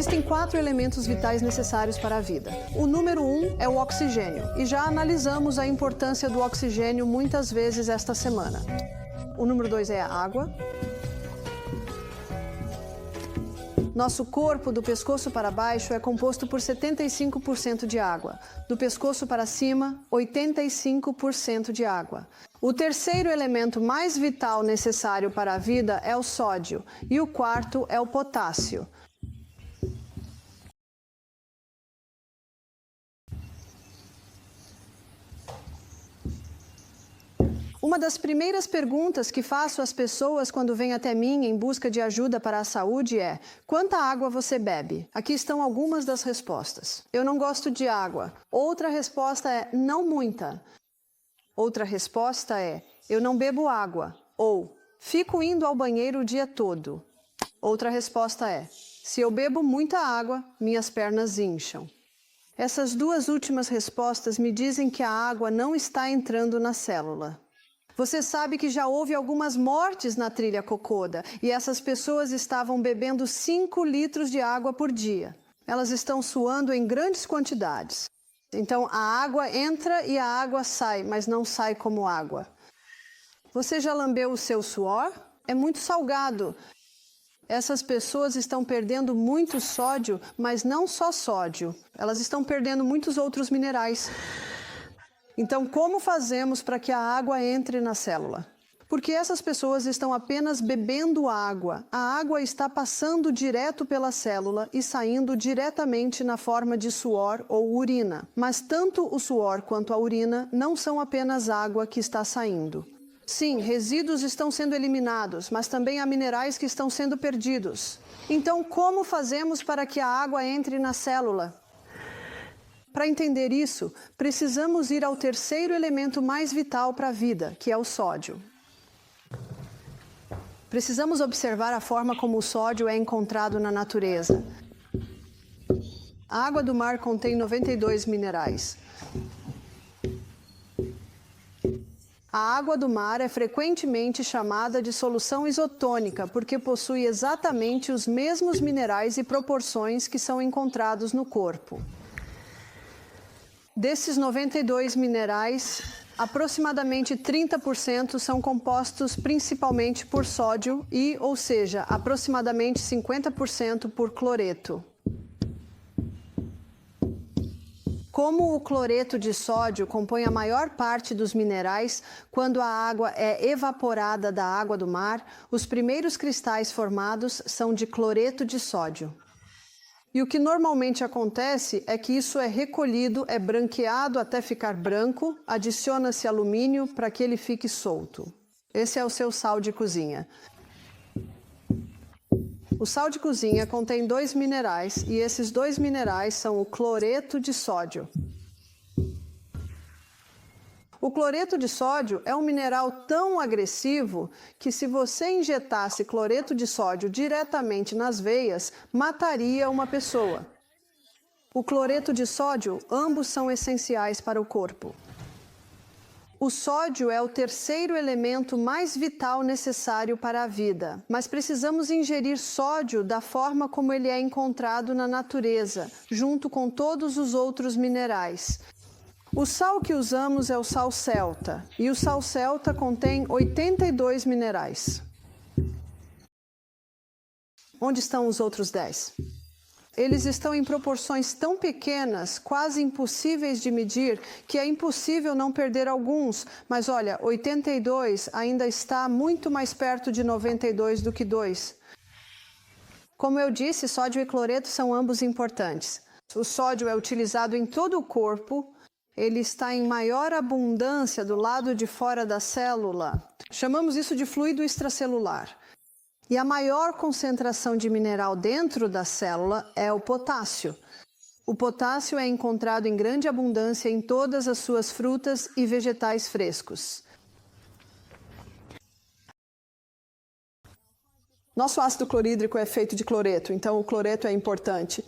Existem 4 elementos vitais necessários para a vida. O número 1 é o oxigênio, e já analisamos a importância do oxigênio muitas vezes esta semana. O número 2 é a água. Nosso corpo, do pescoço para baixo, é composto por 75% de água. Do pescoço para cima, 85% de água. O terceiro elemento mais vital necessário para a vida é o sódio, e o quarto é o potássio. Uma das primeiras perguntas que faço às pessoas quando vêm até mim em busca de ajuda para a saúde é: quanta água você bebe? Aqui estão algumas das respostas. Eu não gosto de água. Outra resposta é: não muita. Outra resposta é: eu não bebo água. Ou: fico indo ao banheiro o dia todo. Outra resposta é: se eu bebo muita água, minhas pernas incham. Essas duas últimas respostas me dizem que a água não está entrando na célula. Você sabe que já houve algumas mortes na trilha Kokoda e essas pessoas estavam bebendo 5 litros de água por dia. Elas estão suando em grandes quantidades. Então a água entra e a água sai, mas não sai como água. Você já lambeu o seu suor? É muito salgado. Essas pessoas estão perdendo muito sódio, mas não só sódio. Elas estão perdendo muitos outros minerais. Então, como fazemos para que a água entre na célula? Porque essas pessoas estão apenas bebendo água. A água está passando direto pela célula e saindo diretamente na forma de suor ou urina. Mas tanto o suor quanto a urina não são apenas água que está saindo. Sim, resíduos estão sendo eliminados, mas também há minerais que estão sendo perdidos. Então, como fazemos para que a água entre na célula? Para entender isso, precisamos ir ao terceiro elemento mais vital para a vida, que é o sódio. Precisamos observar a forma como o sódio é encontrado na natureza. A água do mar contém 92 minerais. A água do mar é frequentemente chamada de solução isotônica, porque possui exatamente os mesmos minerais e proporções que são encontrados no corpo. Desses 92 minerais, aproximadamente 30% são compostos principalmente por sódio e, ou seja, aproximadamente 50% por cloreto. Como o cloreto de sódio compõe a maior parte dos minerais, quando a água é evaporada da água do mar, os primeiros cristais formados são de cloreto de sódio. E o que normalmente acontece é que isso é recolhido, é branqueado até ficar branco, adiciona-se alumínio para que ele fique solto. Esse é o seu sal de cozinha. O sal de cozinha contém 2 minerais e esses 2 minerais são o cloreto de sódio. O cloreto de sódio é um mineral tão agressivo que se você injetasse cloreto de sódio diretamente nas veias, mataria uma pessoa. O cloreto de sódio, ambos são essenciais para o corpo. O sódio é o terceiro elemento mais vital necessário para a vida, mas precisamos ingerir sódio da forma como ele é encontrado na natureza, junto com todos os outros minerais. O sal que usamos é o sal celta, e o sal celta contém 82 minerais. Onde estão os outros 10? Eles estão em proporções tão pequenas, quase impossíveis de medir, que é impossível não perder alguns. Mas olha, 82 ainda está muito mais perto de 92 do que 2. Como eu disse, sódio e cloreto são ambos importantes. O sódio é utilizado em todo o corpo. Ele está em maior abundância do lado de fora da célula. Chamamos isso de fluido extracelular. E a maior concentração de mineral dentro da célula é o potássio. O potássio é encontrado em grande abundância em todas as suas frutas e vegetais frescos. Nosso ácido clorídrico é feito de cloreto, então o cloreto é importante.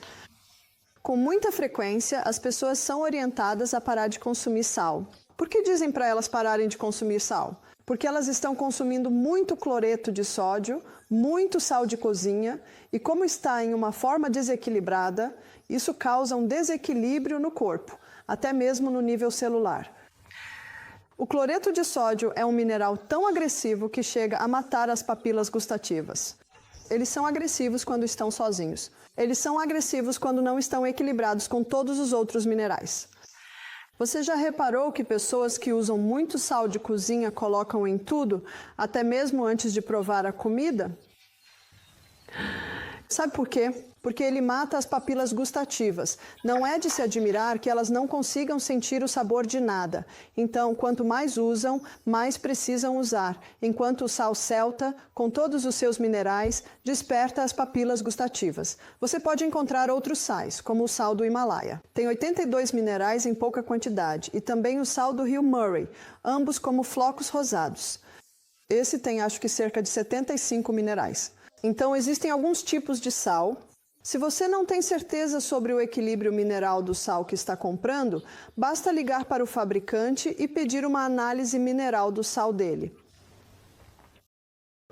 Com muita frequência, as pessoas são orientadas a parar de consumir sal. Por que dizem para elas pararem de consumir sal? Porque elas estão consumindo muito cloreto de sódio, muito sal de cozinha, e como está em uma forma desequilibrada, isso causa um desequilíbrio no corpo, até mesmo no nível celular. O cloreto de sódio é um mineral tão agressivo que chega a matar as papilas gustativas. Eles são agressivos quando estão sozinhos. Eles são agressivos quando não estão equilibrados com todos os outros minerais. Você já reparou que pessoas que usam muito sal de cozinha colocam em tudo, até mesmo antes de provar a comida? Sabe por quê? Porque ele mata as papilas gustativas. Não é de se admirar que elas não consigam sentir o sabor de nada. Então, quanto mais usam, mais precisam usar, enquanto o sal celta, com todos os seus minerais, desperta as papilas gustativas. Você pode encontrar outros sais, como o sal do Himalaia. Tem 82 minerais em pouca quantidade, e também o sal do rio Murray, ambos como flocos rosados. Esse tem acho que cerca de 75 minerais. Então, existem alguns tipos de sal. Se você não tem certeza sobre o equilíbrio mineral do sal que está comprando, basta ligar para o fabricante e pedir uma análise mineral do sal dele.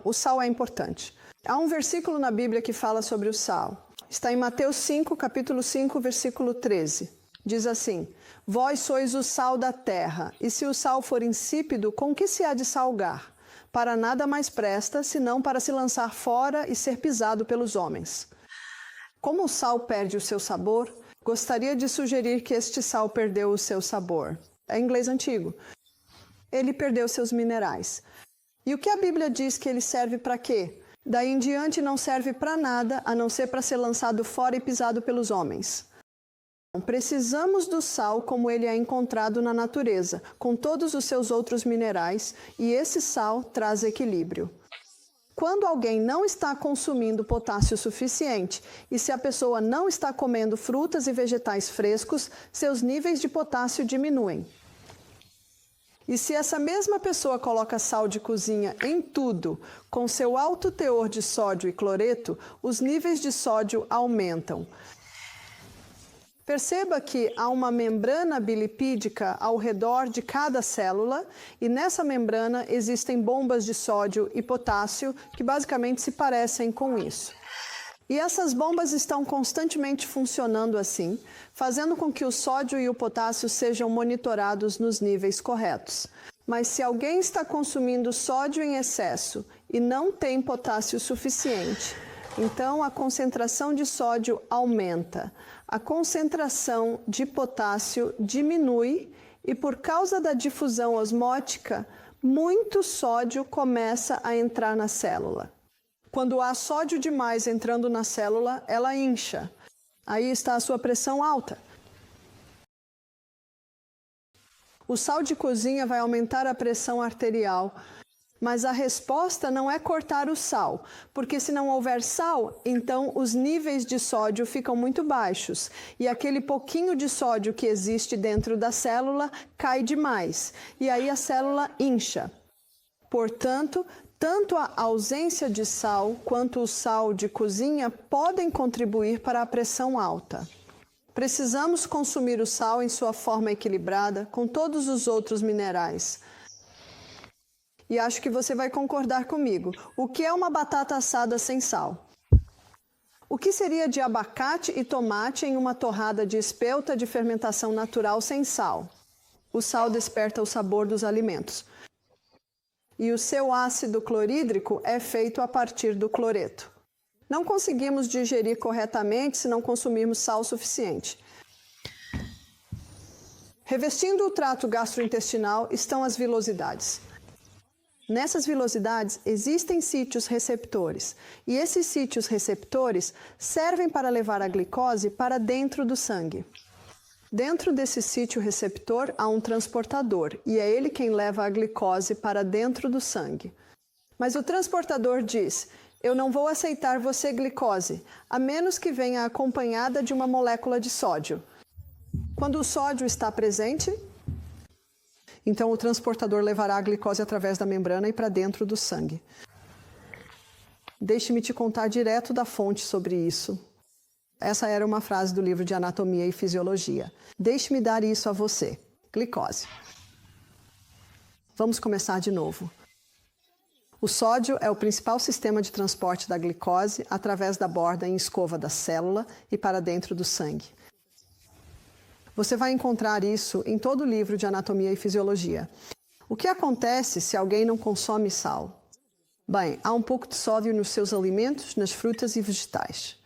O sal é importante. Há um versículo na Bíblia que fala sobre o sal. Está em Mateus 5, capítulo 5, versículo 13. Diz assim: Vós sois o sal da terra, e se o sal for insípido, com que se há de salgar? Para nada mais presta, senão para se lançar fora e ser pisado pelos homens. Como o sal perde o seu sabor, gostaria de sugerir que este sal perdeu o seu sabor. É inglês antigo. Ele perdeu seus minerais. E o que a Bíblia diz que ele serve para quê? Daí em diante não serve para nada, a não ser para ser lançado fora e pisado pelos homens. Precisamos do sal como ele é encontrado na natureza, com todos os seus outros minerais, e esse sal traz equilíbrio. Quando alguém não está consumindo potássio suficiente, e se a pessoa não está comendo frutas e vegetais frescos, seus níveis de potássio diminuem. E se essa mesma pessoa coloca sal de cozinha em tudo, com seu alto teor de sódio e cloreto, os níveis de sódio aumentam. Perceba que há uma membrana bilipídica ao redor de cada célula e nessa membrana existem bombas de sódio e potássio que basicamente se parecem com isso. E essas bombas estão constantemente funcionando assim, fazendo com que o sódio e o potássio sejam monitorados nos níveis corretos. Mas se alguém está consumindo sódio em excesso e não tem potássio suficiente, então a concentração de sódio aumenta. A concentração de potássio diminui e, por causa da difusão osmótica, muito sódio começa a entrar na célula. Quando há sódio demais entrando na célula, ela incha. Aí está a sua pressão alta. O sal de cozinha vai aumentar a pressão arterial. Mas a resposta não é cortar o sal, porque se não houver sal, então os níveis de sódio ficam muito baixos e aquele pouquinho de sódio que existe dentro da célula cai demais e aí a célula incha. Portanto, tanto a ausência de sal quanto o sal de cozinha podem contribuir para a pressão alta. Precisamos consumir o sal em sua forma equilibrada com todos os outros minerais. E acho que você vai concordar comigo. O que é uma batata assada sem sal? O que seria de abacate e tomate em uma torrada de espelta de fermentação natural sem sal? O sal desperta o sabor dos alimentos. E o seu ácido clorídrico é feito a partir do cloreto. Não conseguimos digerir corretamente se não consumirmos sal suficiente. Revestindo o trato gastrointestinal estão as vilosidades. Nessas vilosidades existem sítios receptores, e esses sítios receptores servem para levar a glicose para dentro do sangue. Dentro desse sítio receptor há um transportador, e é ele quem leva a glicose para dentro do sangue. Mas o transportador diz: eu não vou aceitar você glicose, a menos que venha acompanhada de uma molécula de sódio. Quando o sódio está presente, então o transportador levará a glicose através da membrana e para dentro do sangue. Deixe-me te contar direto da fonte sobre isso. Essa era uma frase do livro de Anatomia e Fisiologia. Deixe-me dar isso a você. Glicose. Vamos começar de novo. O sódio é o principal sistema de transporte da glicose através da borda em escova da célula e para dentro do sangue. Você vai encontrar isso em todo o livro de anatomia e fisiologia. O que acontece se alguém não consome sal? Bem, há um pouco de sódio nos seus alimentos, nas frutas e vegetais.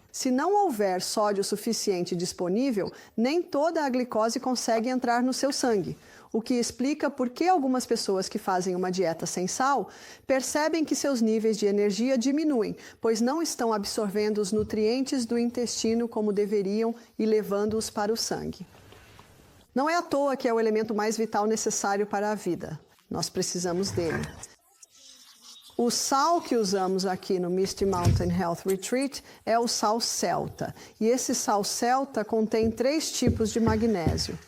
Se não houver sódio suficiente disponível, nem toda a glicose consegue entrar no seu sangue, o que explica por que algumas pessoas que fazem uma dieta sem sal percebem que seus níveis de energia diminuem, pois não estão absorvendo os nutrientes do intestino como deveriam e levando-os para o sangue. Não é à toa que é o elemento mais vital necessário para a vida. Nós precisamos dele. O sal que usamos aqui no Misty Mountain Health Retreat é o sal celta. E esse sal celta contém 3 tipos de magnésio.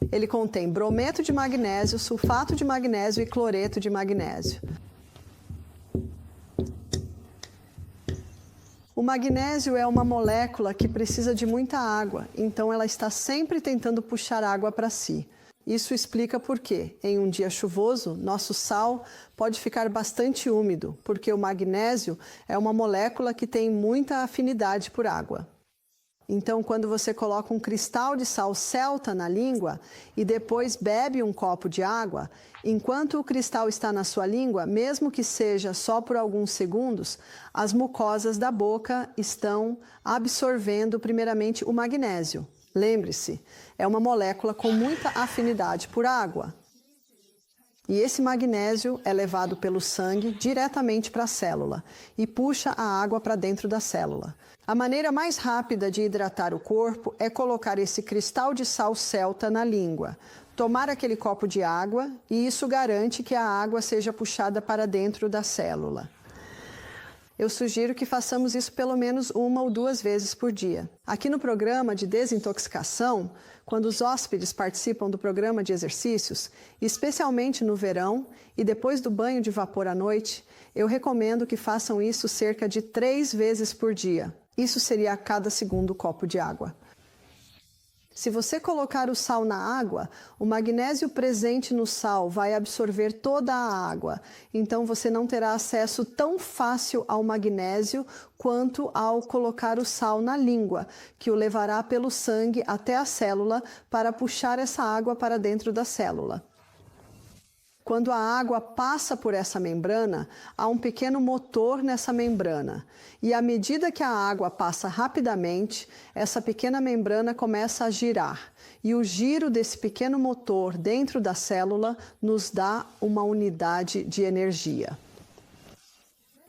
Ele contém brometo de magnésio, sulfato de magnésio e cloreto de magnésio. O magnésio é uma molécula que precisa de muita água, então ela está sempre tentando puxar água para si. Isso explica por que, em um dia chuvoso, nosso sal pode ficar bastante úmido, porque o magnésio é uma molécula que tem muita afinidade por água. Então, quando você coloca um cristal de sal celta na língua e depois bebe um copo de água, enquanto o cristal está na sua língua, mesmo que seja só por alguns segundos, as mucosas da boca estão absorvendo primeiramente o magnésio. Lembre-se, é uma molécula com muita afinidade por água. E esse magnésio é levado pelo sangue diretamente para a célula e puxa a água para dentro da célula. A maneira mais rápida de hidratar o corpo é colocar esse cristal de sal celta na língua, tomar aquele copo de água e isso garante que a água seja puxada para dentro da célula. Eu sugiro que façamos isso pelo menos 1 ou 2 vezes por dia. Aqui no programa de desintoxicação, quando os hóspedes participam do programa de exercícios, especialmente no verão e depois do banho de vapor à noite, eu recomendo que façam isso cerca de 3 vezes por dia. Isso seria a cada segundo copo de água. Se você colocar o sal na água, o magnésio presente no sal vai absorver toda a água. Então você não terá acesso tão fácil ao magnésio quanto ao colocar o sal na língua, que o levará pelo sangue até a célula para puxar essa água para dentro da célula. Quando a água passa por essa membrana, há um pequeno motor nessa membrana. E à medida que a água passa rapidamente, essa pequena membrana começa a girar. E o giro desse pequeno motor dentro da célula nos dá uma unidade de energia.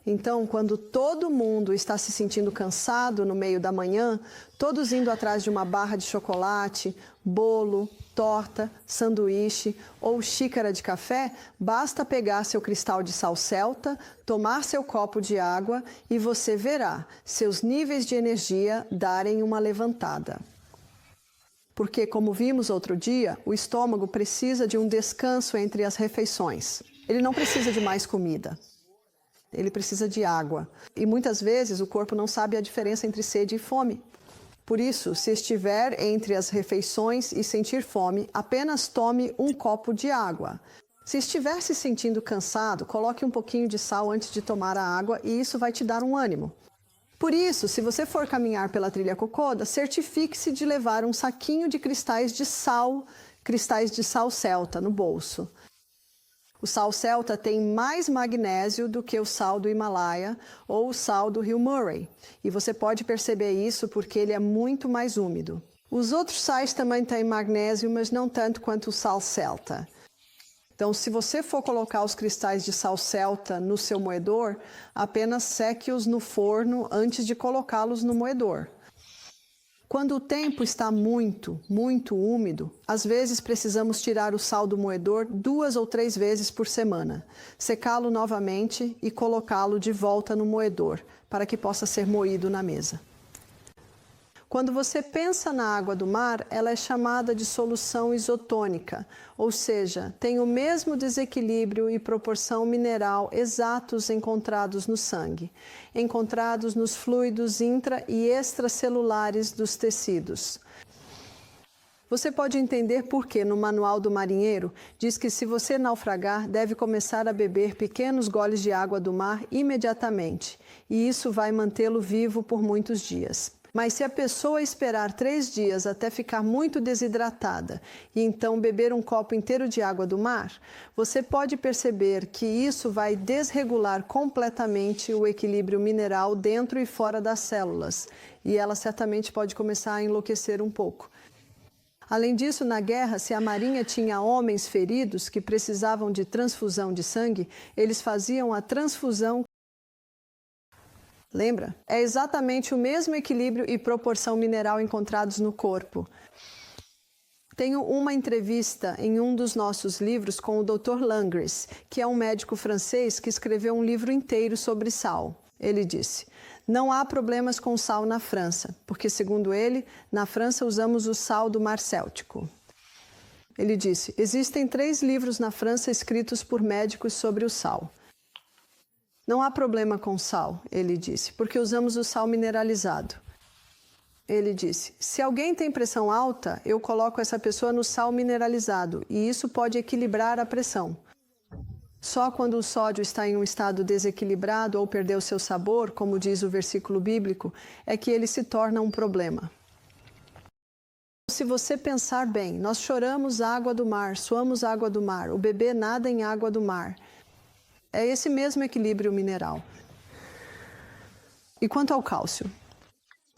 Então, quando todo mundo está se sentindo cansado no meio da manhã, todos indo atrás de uma barra de chocolate, bolo, torta, sanduíche ou xícara de café, basta pegar seu cristal de sal celta, tomar seu copo de água e você verá seus níveis de energia darem uma levantada. Porque, como vimos outro dia, o estômago precisa de um descanso entre as refeições. Ele não precisa de mais comida. Ele precisa de água. E muitas vezes o corpo não sabe a diferença entre sede e fome. Por isso, se estiver entre as refeições e sentir fome, apenas tome um copo de água. Se estiver se sentindo cansado, coloque um pouquinho de sal antes de tomar a água e isso vai te dar um ânimo. Por isso, se você for caminhar pela trilha Kokoda, certifique-se de levar um saquinho de cristais de sal celta no bolso. O sal celta tem mais magnésio do que o sal do Himalaia ou o sal do rio Murray. E você pode perceber isso porque ele é muito mais úmido. Os outros sais também têm magnésio, mas não tanto quanto o sal celta. Então, se você for colocar os cristais de sal celta no seu moedor, apenas seque-os no forno antes de colocá-los no moedor. Quando o tempo está muito úmido, às vezes precisamos tirar o sal do moedor 2 ou 3 vezes por semana, secá-lo novamente e colocá-lo de volta no moedor, para que possa ser moído na mesa. Quando você pensa na água do mar, ela é chamada de solução isotônica, ou seja, tem o mesmo desequilíbrio e proporção mineral exatos encontrados no sangue, encontrados nos fluidos intra- e extracelulares dos tecidos. Você pode entender por que no Manual do Marinheiro diz que se você naufragar, deve começar a beber pequenos goles de água do mar imediatamente, e isso vai mantê-lo vivo por muitos dias. Mas se a pessoa esperar 3 dias até ficar muito desidratada e então beber um copo inteiro de água do mar, você pode perceber que isso vai desregular completamente o equilíbrio mineral dentro e fora das células, e ela certamente pode começar a enlouquecer um pouco. Além disso, na guerra, se a marinha tinha homens feridos que precisavam de transfusão de sangue, eles faziam a transfusão. Lembra? É exatamente o mesmo equilíbrio e proporção mineral encontrados no corpo. Tenho uma entrevista em um dos nossos livros com o Dr. Langres, que é um médico francês que escreveu um livro inteiro sobre sal. Ele disse: não há problemas com sal na França, porque, segundo ele, na França usamos o sal do Mar Céltico. Ele disse: existem 3 livros na França escritos por médicos sobre o sal. Não há problema com sal, ele disse, porque usamos o sal mineralizado. Ele disse: se alguém tem pressão alta, eu coloco essa pessoa no sal mineralizado e isso pode equilibrar a pressão. Só quando o sódio está em um estado desequilibrado ou perdeu seu sabor, como diz o versículo bíblico, é que ele se torna um problema. Se você pensar bem, nós choramos água do mar, suamos água do mar, o bebê nada em água do mar. É esse mesmo equilíbrio mineral. E quanto ao cálcio?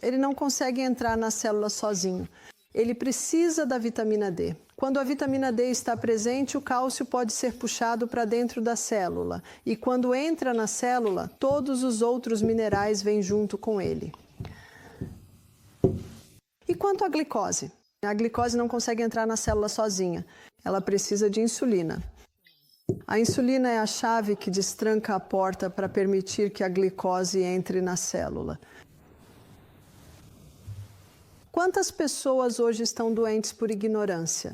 Ele não consegue entrar na célula sozinho. Ele precisa da vitamina D. Quando a vitamina D está presente, o cálcio pode ser puxado para dentro da célula. E quando entra na célula, todos os outros minerais vêm junto com ele. E quanto à glicose? A glicose não consegue entrar na célula sozinha. Ela precisa de insulina. A insulina é a chave que destranca a porta para permitir que a glicose entre na célula. Quantas pessoas hoje estão doentes por ignorância?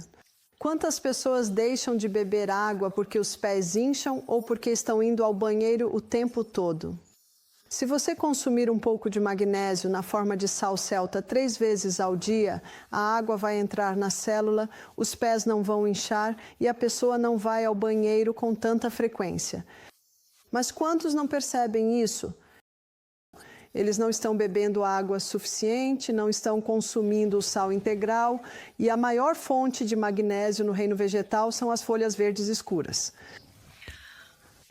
Quantas pessoas deixam de beber água porque os pés incham ou porque estão indo ao banheiro o tempo todo? Se você consumir um pouco de magnésio na forma de sal celta 3 vezes ao dia, a água vai entrar na célula, os pés não vão inchar e a pessoa não vai ao banheiro com tanta frequência. Mas quantos não percebem isso? Eles não estão bebendo água suficiente, não estão consumindo o sal integral e a maior fonte de magnésio no reino vegetal são as folhas verdes escuras.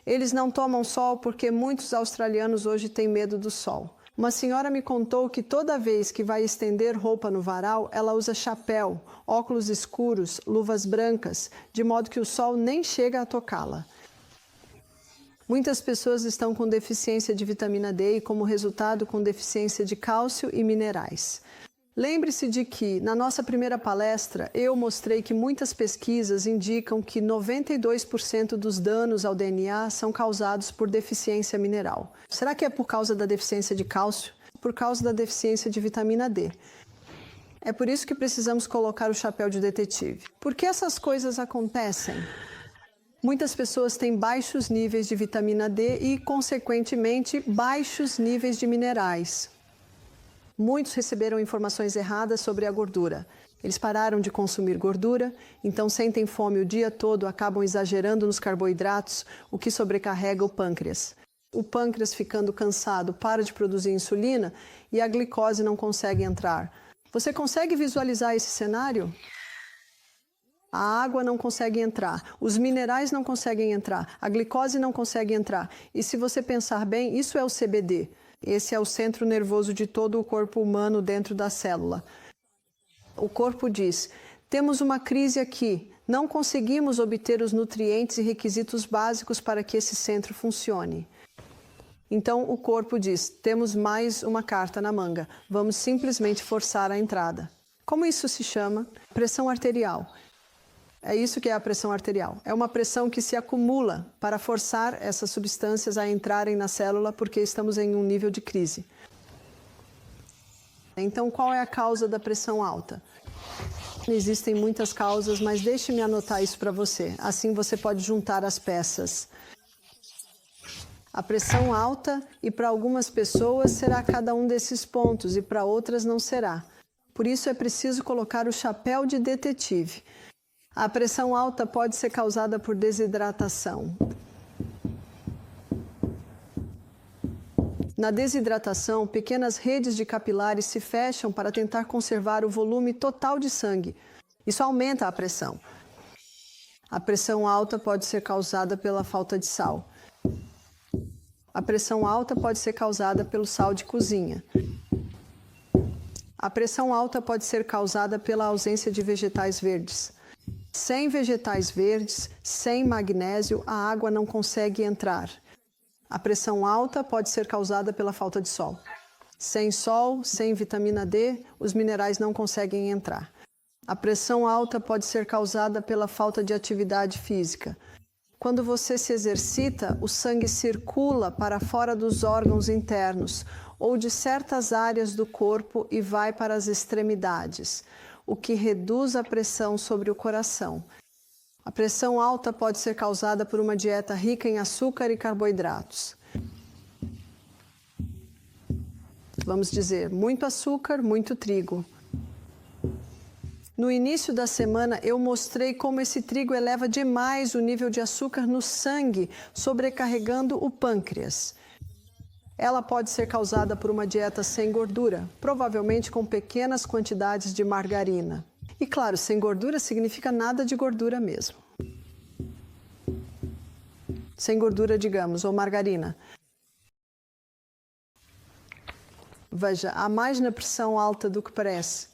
Eles não tomam sol porque muitos australianos hoje têm medo do sol. Uma senhora me contou que toda vez que vai estender roupa no varal, ela usa chapéu, óculos escuros, luvas brancas, de modo que o sol nem chega a tocá-la. Muitas pessoas estão com deficiência de vitamina D e, como resultado, com deficiência de cálcio e minerais. Lembre-se de que, na nossa primeira palestra, eu mostrei que muitas pesquisas indicam que 92% dos danos ao DNA são causados por deficiência mineral. Será que é por causa da deficiência de cálcio? Por causa da deficiência de vitamina D. É por isso que precisamos colocar o chapéu de detetive. Por que essas coisas acontecem? Muitas pessoas têm baixos níveis de vitamina D e, consequentemente, baixos níveis de minerais. Muitos receberam informações erradas sobre a gordura. Eles pararam de consumir gordura, então sentem fome o dia todo, acabam exagerando nos carboidratos, o que sobrecarrega o pâncreas. O pâncreas, ficando cansado, para de produzir insulina e a glicose não consegue entrar. Você consegue visualizar esse cenário? A água não consegue entrar, os minerais não conseguem entrar, a glicose não consegue entrar. E se você pensar bem, isso é o CBD. Esse é o centro nervoso de todo o corpo humano dentro da célula. O corpo diz: temos uma crise aqui, não conseguimos obter os nutrientes e requisitos básicos para que esse centro funcione. Então o corpo diz: temos mais uma carta na manga, vamos simplesmente forçar a entrada. Como isso se chama? Pressão arterial. É isso que é a pressão arterial. É uma pressão que se acumula para forçar essas substâncias a entrarem na célula porque estamos em um nível de crise. Então, qual é a causa da pressão alta? Existem muitas causas, mas deixe-me anotar isso para você. Assim você pode juntar as peças. A pressão alta, e para algumas pessoas será cada um desses pontos, e para outras não será. Por isso é preciso colocar o chapéu de detetive. A pressão alta pode ser causada por desidratação. Na desidratação, pequenas redes de capilares se fecham para tentar conservar o volume total de sangue. Isso aumenta a pressão. A pressão alta pode ser causada pela falta de sal. A pressão alta pode ser causada pelo sal de cozinha. A pressão alta pode ser causada pela ausência de vegetais verdes. Sem vegetais verdes, sem magnésio, a água não consegue entrar. A pressão alta pode ser causada pela falta de sol. Sem sol, sem vitamina D, os minerais não conseguem entrar. A pressão alta pode ser causada pela falta de atividade física. Quando você se exercita, o sangue circula para fora dos órgãos internos ou de certas áreas do corpo e vai para as extremidades, o que reduz a pressão sobre o coração. A pressão alta pode ser causada por uma dieta rica em açúcar e carboidratos. Vamos dizer, muito açúcar, muito trigo. No início da semana, eu mostrei como esse trigo eleva demais o nível de açúcar no sangue, sobrecarregando o pâncreas. Ela pode ser causada por uma dieta sem gordura, provavelmente com pequenas quantidades de margarina. E claro, sem gordura significa nada de gordura mesmo. Sem gordura, digamos, ou margarina. Veja, há mais na pressão alta do que parece.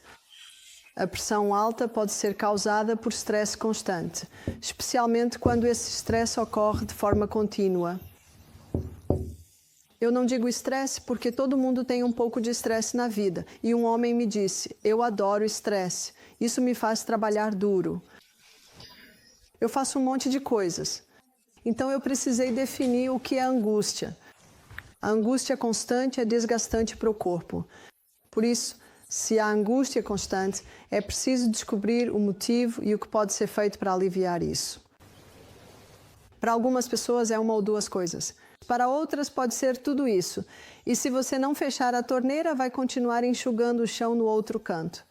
A pressão alta pode ser causada por estresse constante, especialmente quando esse estresse ocorre de forma contínua. Eu não digo estresse porque todo mundo tem um pouco de estresse na vida. E um homem me disse, eu adoro estresse, isso me faz trabalhar duro. Eu faço um monte de coisas. Então eu precisei definir o que é angústia. A angústia constante é desgastante para o corpo. Por isso, se a angústia é constante, é preciso descobrir o motivo e o que pode ser feito para aliviar isso. Para algumas pessoas é uma ou duas coisas. Para outras pode ser tudo isso. E se você não fechar a torneira, vai continuar enxugando o chão no outro canto.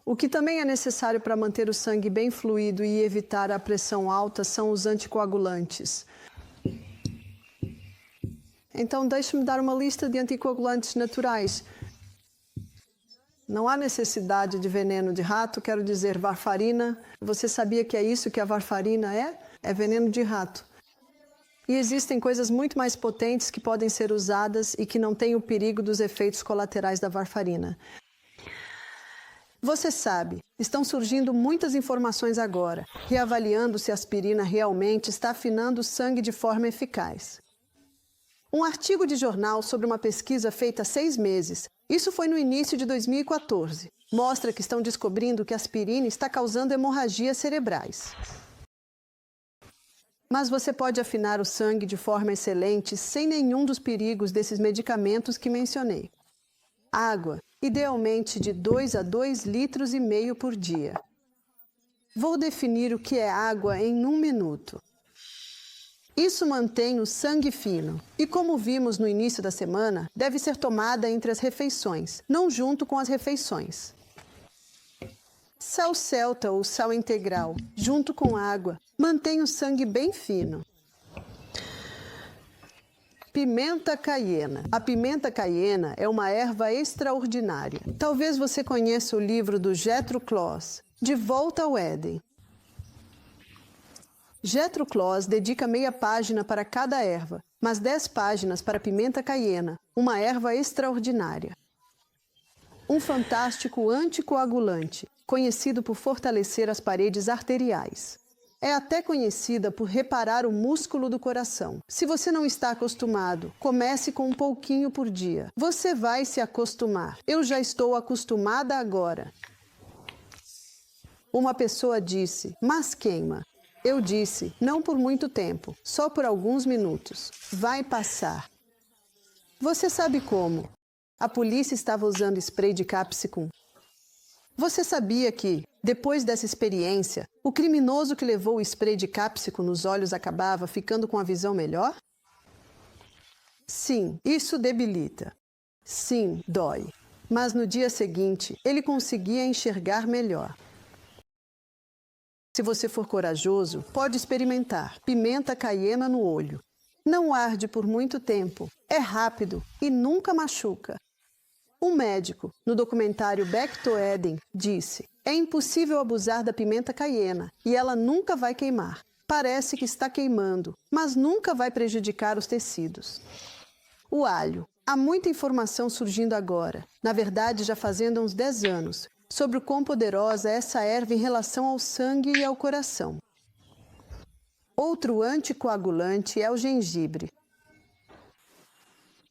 O que também é necessário para manter o sangue bem fluido e evitar a pressão alta são os anticoagulantes. Então, deixe-me dar uma lista de anticoagulantes naturais. Não há necessidade de veneno de rato, quero dizer varfarina. Você sabia que é isso que a varfarina é? É veneno de rato. E existem coisas muito mais potentes que podem ser usadas e que não têm o perigo dos efeitos colaterais da varfarina. Você sabe, estão surgindo muitas informações agora, reavaliando se a aspirina realmente está afinando o sangue de forma eficaz. Um artigo de jornal sobre uma pesquisa feita há 6 meses, isso foi no início de 2014, mostra que estão descobrindo que a aspirina está causando hemorragias cerebrais. Mas você pode afinar o sangue de forma excelente sem nenhum dos perigos desses medicamentos que mencionei. Água, idealmente de 2 a 2,5 litros por dia. Vou definir o que é água em 1 minuto. Isso mantém o sangue fino e, como vimos no início da semana, deve ser tomada entre as refeições, não junto com as refeições. Sal celta ou sal integral, junto com água, mantém o sangue bem fino. Pimenta caiena. A pimenta caiena é uma erva extraordinária. Talvez você conheça o livro do Jethro Claus, De Volta ao Éden. Jethro Claus dedica meia página para cada erva, mas 10 páginas para a pimenta caiena, uma erva extraordinária. Um fantástico anticoagulante, conhecido por fortalecer as paredes arteriais. É até conhecida por reparar o músculo do coração. Se você não está acostumado, comece com um pouquinho por dia. Você vai se acostumar. Eu já estou acostumada agora. Uma pessoa disse, mas queima. Eu disse, não por muito tempo, só por alguns minutos. Vai passar. Você sabe como? A polícia estava usando spray de capsicum. Você sabia que, depois dessa experiência, o criminoso que levou o spray de capsicum nos olhos acabava ficando com a visão melhor? Sim, isso debilita. Sim, dói. mas no dia seguinte ele conseguia enxergar melhor. Se você for corajoso, pode experimentar pimenta caiena no olho. Não arde por muito tempo, é rápido e nunca machuca. Um médico, no documentário Back to Eden, disse: é impossível abusar da pimenta caiena e ela nunca vai queimar. Parece que está queimando, mas nunca vai prejudicar os tecidos. O alho. Há muita informação surgindo agora, na verdade já fazendo uns 10 anos, sobre o quão poderosa é essa erva em relação ao sangue e ao coração. Outro anticoagulante é o gengibre.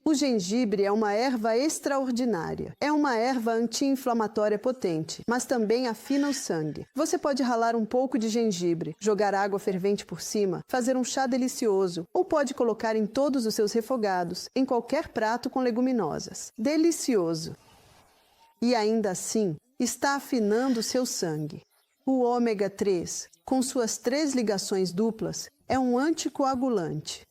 O gengibre é uma erva extraordinária. É uma erva anti-inflamatória potente, mas também afina o sangue. Você pode ralar um pouco de gengibre, jogar água fervente por cima, fazer um chá delicioso, ou pode colocar em todos os seus refogados, em qualquer prato com leguminosas. Delicioso! E ainda assim, está afinando o seu sangue. O ômega 3, com suas 3 ligações duplas, é um anticoagulante.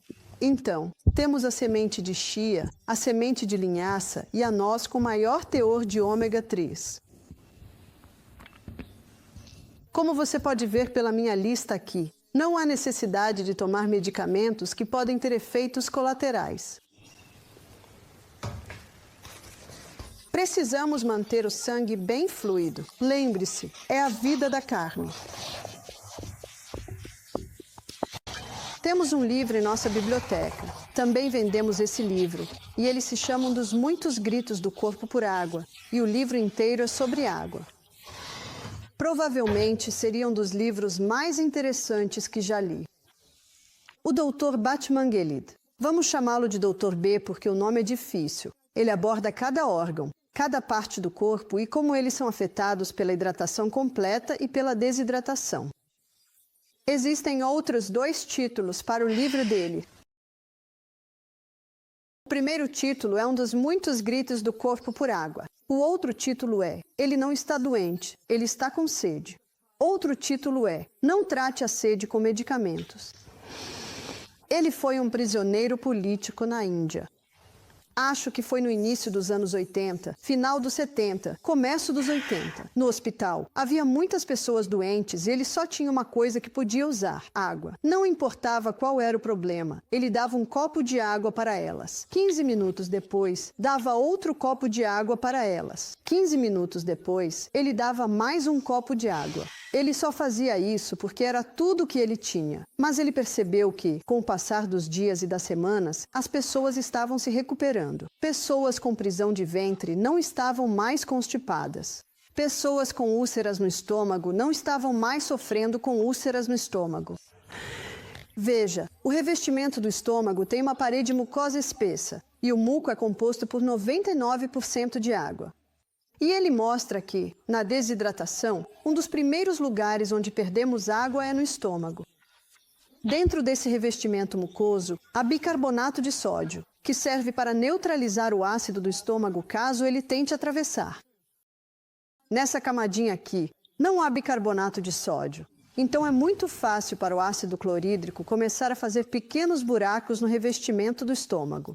Então, temos a semente de chia, a semente de linhaça e a noz com maior teor de ômega 3. Como você pode ver pela minha lista aqui, não há necessidade de tomar medicamentos que podem ter efeitos colaterais. Precisamos manter o sangue bem fluido. Lembre-se, é a vida da carne. Temos um livro em nossa biblioteca. Também vendemos esse livro, e ele se chama Um dos Muitos Gritos do Corpo por Água, e o livro inteiro é sobre água. Provavelmente seria um dos livros mais interessantes que já li. O Dr. Batmanghelidj. Vamos chamá-lo de Dr. B porque o nome é difícil. Ele aborda cada órgão, cada parte do corpo e como eles são afetados pela hidratação completa e pela desidratação. Existem outros 2 títulos para o livro dele. O primeiro título é Um dos Muitos Gritos do Corpo por Água. O outro título é Ele não está doente, ele está com sede. Outro título é Não trate a sede com medicamentos. Ele foi um prisioneiro político na Índia. Acho que foi no início dos anos 80, final dos 70, começo dos 80. No hospital, havia muitas pessoas doentes e ele só tinha uma coisa que podia usar: água. Não importava qual era o problema, ele dava um copo de água para elas. 15 minutos depois, dava outro copo de água para elas. 15 minutos depois, ele dava mais um copo de água. Ele só fazia isso porque era tudo o que ele tinha. Mas ele percebeu que, com o passar dos dias e das semanas, as pessoas estavam se recuperando. Pessoas com prisão de ventre não estavam mais constipadas. Pessoas com úlceras no estômago não estavam mais sofrendo com úlceras no estômago. Veja, o revestimento do estômago tem uma parede mucosa espessa e o muco é composto por 99% de água. E ele mostra que, na desidratação, um dos primeiros lugares onde perdemos água é no estômago. Dentro desse revestimento mucoso, há bicarbonato de sódio, que serve para neutralizar o ácido do estômago caso ele tente atravessar. Nessa camadinha aqui, não há bicarbonato de sódio. Então é muito fácil para o ácido clorídrico começar a fazer pequenos buracos no revestimento do estômago.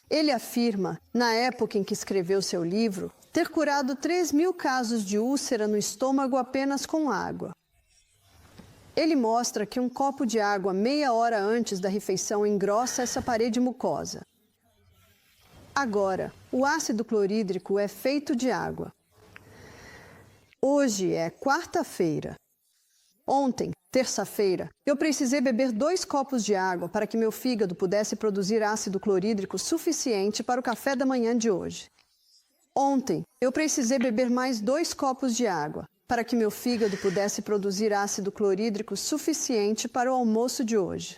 Ele afirma, na época em que escreveu seu livro, ter curado 3.000 casos de úlcera no estômago apenas com água. Ele mostra que um copo de água meia hora antes da refeição engrossa essa parede mucosa. Agora, o ácido clorídrico é feito de água. Hoje é quarta-feira. Ontem, terça-feira, eu precisei beber 2 copos de água para que meu fígado pudesse produzir ácido clorídrico suficiente para o café da manhã de hoje. Ontem, eu precisei beber mais 2 copos de água para que meu fígado pudesse produzir ácido clorídrico suficiente para o almoço de hoje.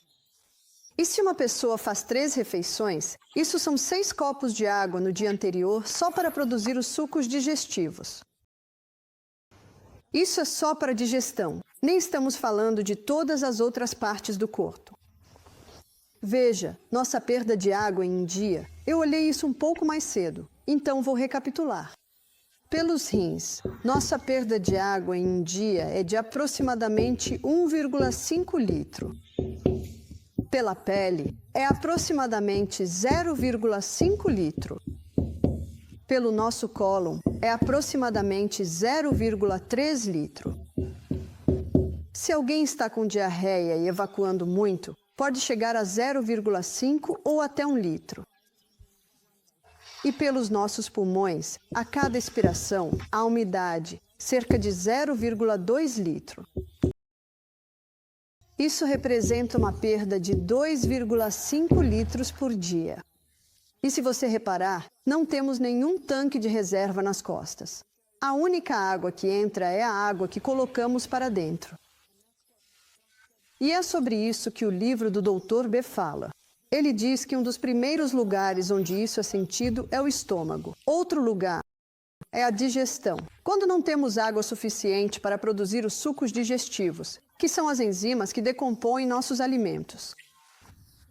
E se uma pessoa faz 3 refeições, isso são 6 copos de água no dia anterior só para produzir os sucos digestivos. Isso é só para digestão, nem estamos falando de todas as outras partes do corpo. Veja, nossa perda de água em um dia, eu olhei isso um pouco mais cedo, então vou recapitular. Pelos rins, nossa perda de água em um dia é de aproximadamente 1,5 litro. Pela pele, é aproximadamente 0,5 litro. pelo nosso cólon é aproximadamente 0,3 litro. Se alguém está com diarreia e evacuando muito, pode chegar a 0,5 ou até 1 litro. E pelos nossos pulmões, a cada expiração, a umidade, cerca de 0,2 litro. Isso representa uma perda de 2,5 litros por dia. E se você reparar, não temos nenhum tanque de reserva nas costas. A única água que entra é a água que colocamos para dentro. E é sobre isso que o livro do Dr. B fala. Ele diz que um dos primeiros lugares onde isso é sentido é o estômago. Outro lugar é a digestão. Quando não temos água suficiente para produzir os sucos digestivos, que são as enzimas que decompõem nossos alimentos.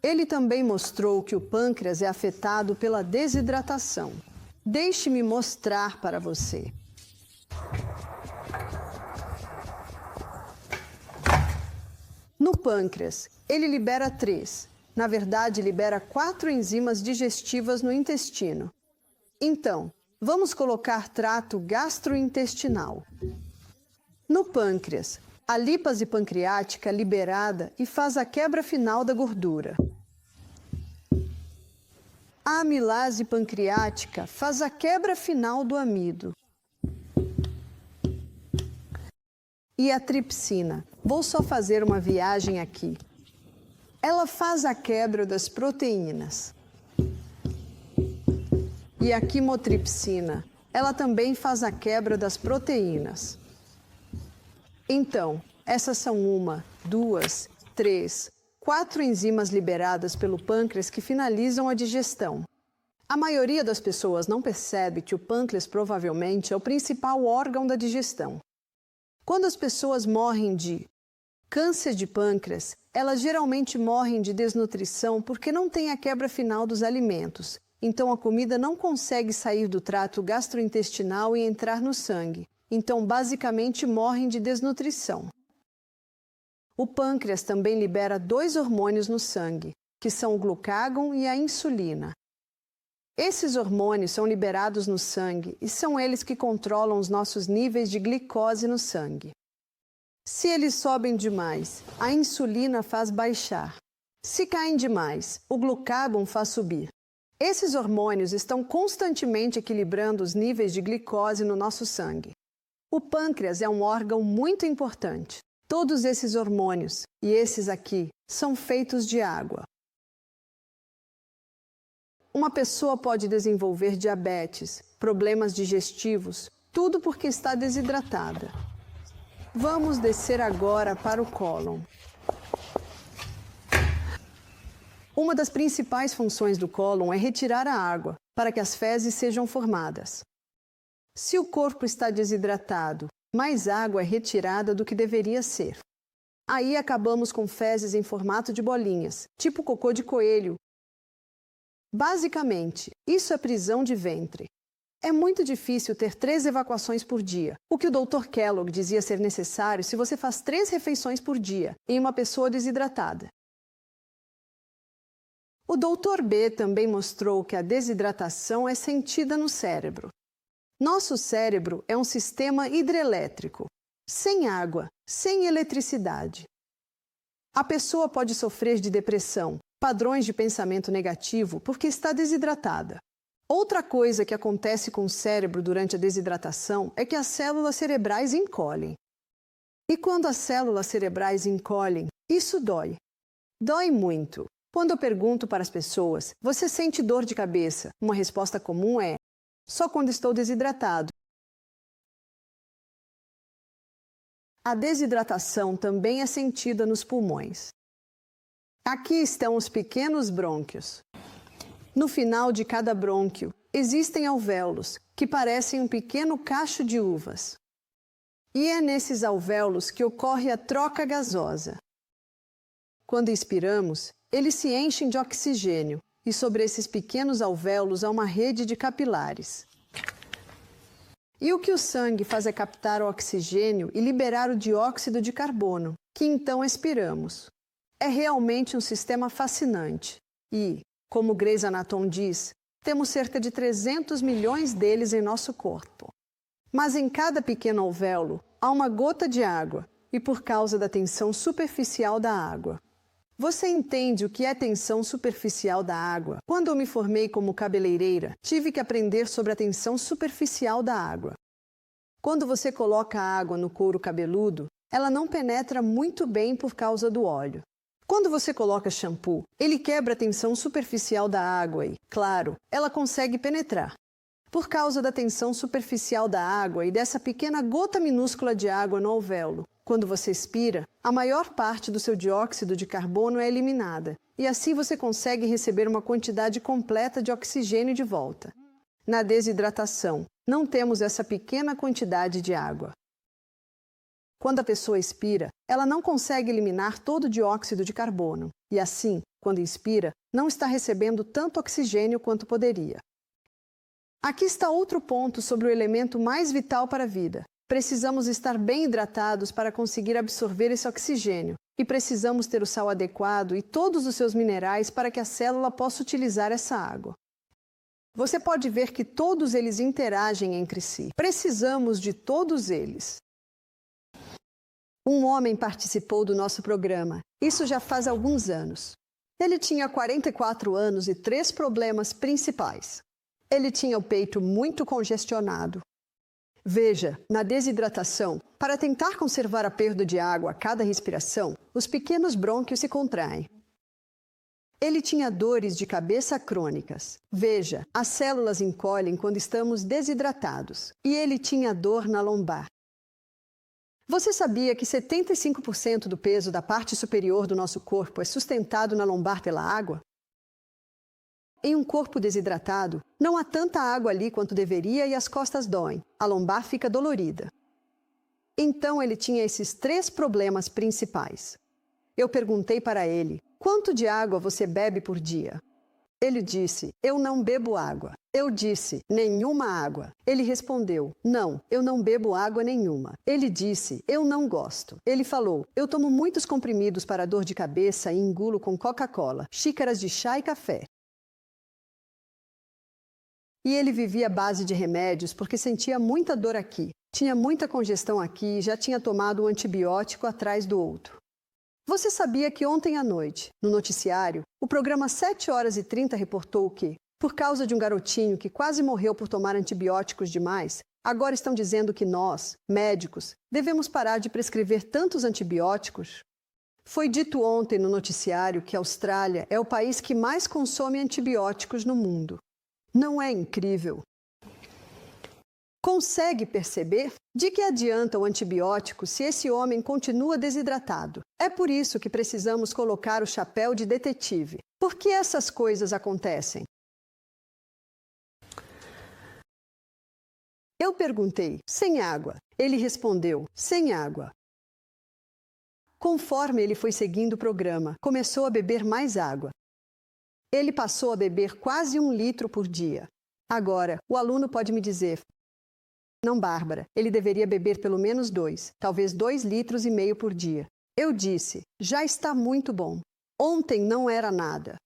Ele também mostrou que o pâncreas é afetado pela desidratação. Deixe-me mostrar para você. No pâncreas, ele libera 3. Na verdade, libera 4 enzimas digestivas no intestino. Então, vamos colocar trato gastrointestinal. No pâncreas, a lípase pancreática é liberada e faz a quebra final da gordura. A amilase pancreática faz a quebra final do amido. E a tripsina, vou só fazer uma viagem aqui. Ela faz a quebra das proteínas. E a quimotripsina, ela também faz a quebra das proteínas. Então, essas são 1, 2, 3, 4 enzimas liberadas pelo pâncreas que finalizam a digestão. A maioria das pessoas não percebe que o pâncreas provavelmente é o principal órgão da digestão. Quando as pessoas morrem de câncer de pâncreas, elas geralmente morrem de desnutrição porque não tem a quebra final dos alimentos. Então a comida não consegue sair do trato gastrointestinal e entrar no sangue. Então basicamente morrem de desnutrição. O pâncreas também libera 2 hormônios no sangue, que são o glucágon e a insulina. Esses hormônios são liberados no sangue e são eles que controlam os nossos níveis de glicose no sangue. Se eles sobem demais, a insulina faz baixar. Se caem demais, o glucágon faz subir. Esses hormônios estão constantemente equilibrando os níveis de glicose no nosso sangue. O pâncreas é um órgão muito importante. Todos esses hormônios, e esses aqui, são feitos de água. Uma pessoa pode desenvolver diabetes, problemas digestivos, tudo porque está desidratada. Vamos descer agora para o cólon. Uma das principais funções do cólon é retirar a água, para que as fezes sejam formadas. Se o corpo está desidratado, mais água é retirada do que deveria ser. Aí acabamos com fezes em formato de bolinhas, tipo cocô de coelho. Basicamente, isso é prisão de ventre. É muito difícil ter 3 evacuações por dia, o que o Dr. Kellogg dizia ser necessário se você faz 3 refeições por dia em uma pessoa desidratada. O Dr. B também mostrou que a desidratação é sentida no cérebro. Nosso cérebro é um sistema hidrelétrico, sem água, sem eletricidade. A pessoa pode sofrer de depressão, padrões de pensamento negativo, porque está desidratada. Outra coisa que acontece com o cérebro durante a desidratação é que as células cerebrais encolhem. E quando as células cerebrais encolhem, isso dói. Dói muito. Quando eu pergunto para as pessoas, você sente dor de cabeça? Uma resposta comum é, só quando estou desidratado. A desidratação também é sentida nos pulmões. Aqui estão os pequenos brônquios. No final de cada brônquio, existem alvéolos, que parecem um pequeno cacho de uvas. E é nesses alvéolos que ocorre a troca gasosa. Quando expiramos, eles se enchem de oxigênio, e sobre esses pequenos alvéolos há uma rede de capilares. E o que o sangue faz é captar o oxigênio e liberar o dióxido de carbono, que então expiramos. É realmente um sistema fascinante. E, como Grey's Anatomy diz, Temos cerca de 300 milhões deles em nosso corpo. Mas em cada pequeno alvéolo há uma gota de água, e por causa da tensão superficial da água. Você entende o que é tensão superficial da água? Quando eu me formei como cabeleireira, tive que aprender sobre a tensão superficial da água. Quando você coloca a água no couro cabeludo, ela não penetra muito bem por causa do óleo. Quando você coloca shampoo, ele quebra a tensão superficial da água e, claro, ela consegue penetrar. Por causa da tensão superficial da água e dessa pequena gota minúscula de água no alvéolo, quando você expira, a maior parte do seu dióxido de carbono é eliminada, e assim você consegue receber uma quantidade completa de oxigênio de volta. Na desidratação, não temos essa pequena quantidade de água. Quando a pessoa expira, ela não consegue eliminar todo o dióxido de carbono, e assim, quando inspira, não está recebendo tanto oxigênio quanto poderia. Aqui está outro ponto sobre o elemento mais vital para a vida. Precisamos estar bem hidratados para conseguir absorver esse oxigênio e precisamos ter o sal adequado e todos os seus minerais para que a célula possa utilizar essa água. Você pode ver que todos eles interagem entre si. Precisamos de todos eles. Um homem participou do nosso programa. Isso já faz alguns anos. Ele tinha 44 anos e 3 problemas principais. Ele tinha o peito muito congestionado. Veja, na desidratação, para tentar conservar a perda de água a cada respiração, os pequenos brônquios se contraem. Ele tinha dores de cabeça crônicas. Veja, as células encolhem quando estamos desidratados. E ele tinha dor na lombar. Você sabia que 75% do peso da parte superior do nosso corpo é sustentado na lombar pela água? Em um corpo desidratado, não há tanta água ali quanto deveria e as costas doem. A lombar fica dolorida. Então ele tinha esses 3 problemas principais. Eu perguntei para ele, quanto de água você bebe por dia? Ele disse, eu não bebo água. Eu disse, nenhuma água. Ele respondeu, não, eu não bebo água nenhuma. Ele disse, eu não gosto. Ele falou, eu tomo muitos comprimidos para dor de cabeça e engulo com Coca-Cola, xícaras de chá e café. E ele vivia à base de remédios porque sentia muita dor aqui, tinha muita congestão aqui e já tinha tomado um antibiótico atrás do outro. Você sabia que ontem à noite, no noticiário, o programa 7h30 reportou que, por causa de um garotinho que quase morreu por tomar antibióticos demais, agora estão dizendo que nós, médicos, devemos parar de prescrever tantos antibióticos? Foi dito ontem no noticiário que a Austrália é o país que mais consome antibióticos no mundo. Não é incrível? Consegue perceber? De que adianta o antibiótico se esse homem continua desidratado? É por isso que precisamos colocar o chapéu de detetive. Por que essas coisas acontecem? Eu perguntei, sem água? Ele respondeu, sem água. Conforme ele foi seguindo o programa, começou a beber mais água. Ele passou a beber quase 1 litro por dia. Agora, o aluno pode me dizer, não, Bárbara, ele deveria beber pelo menos 2, talvez 2,5 litros por dia. Eu disse, já está muito bom. Ontem não era nada.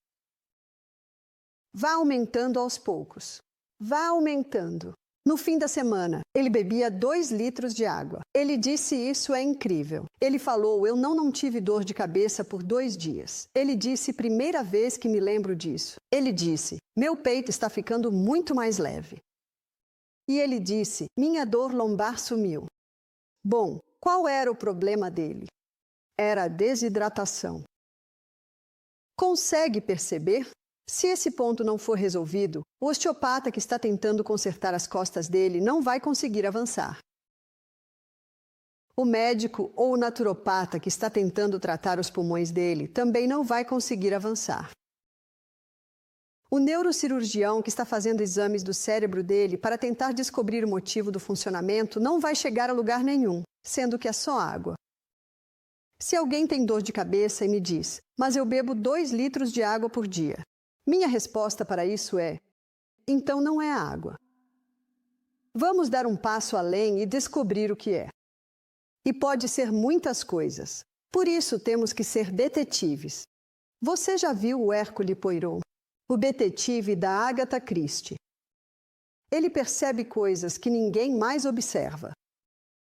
Vá aumentando aos poucos. Vá aumentando. No fim da semana, ele bebia 2 litros de água. Ele disse isso é incrível. Ele falou, eu não tive dor de cabeça por 2 dias. Ele disse, primeira vez que me lembro disso. Ele disse, meu peito está ficando muito mais leve. E ele disse, minha dor lombar sumiu. Bom, qual era o problema dele? Era a desidratação. Consegue perceber? Se esse ponto não for resolvido, o osteopata que está tentando consertar as costas dele não vai conseguir avançar. O médico ou o naturopata que está tentando tratar os pulmões dele também não vai conseguir avançar. O neurocirurgião que está fazendo exames do cérebro dele para tentar descobrir o motivo do funcionamento não vai chegar a lugar nenhum, sendo que é só água. Se alguém tem dor de cabeça e me diz, mas eu bebo 2 litros de água por dia. Minha resposta para isso é, então não é água. Vamos dar um passo além e descobrir o que é. E pode ser muitas coisas. Por isso temos que ser detetives. Você já viu o Hercule Poirot? O detetive da Agatha Christie. Ele percebe coisas que ninguém mais observa.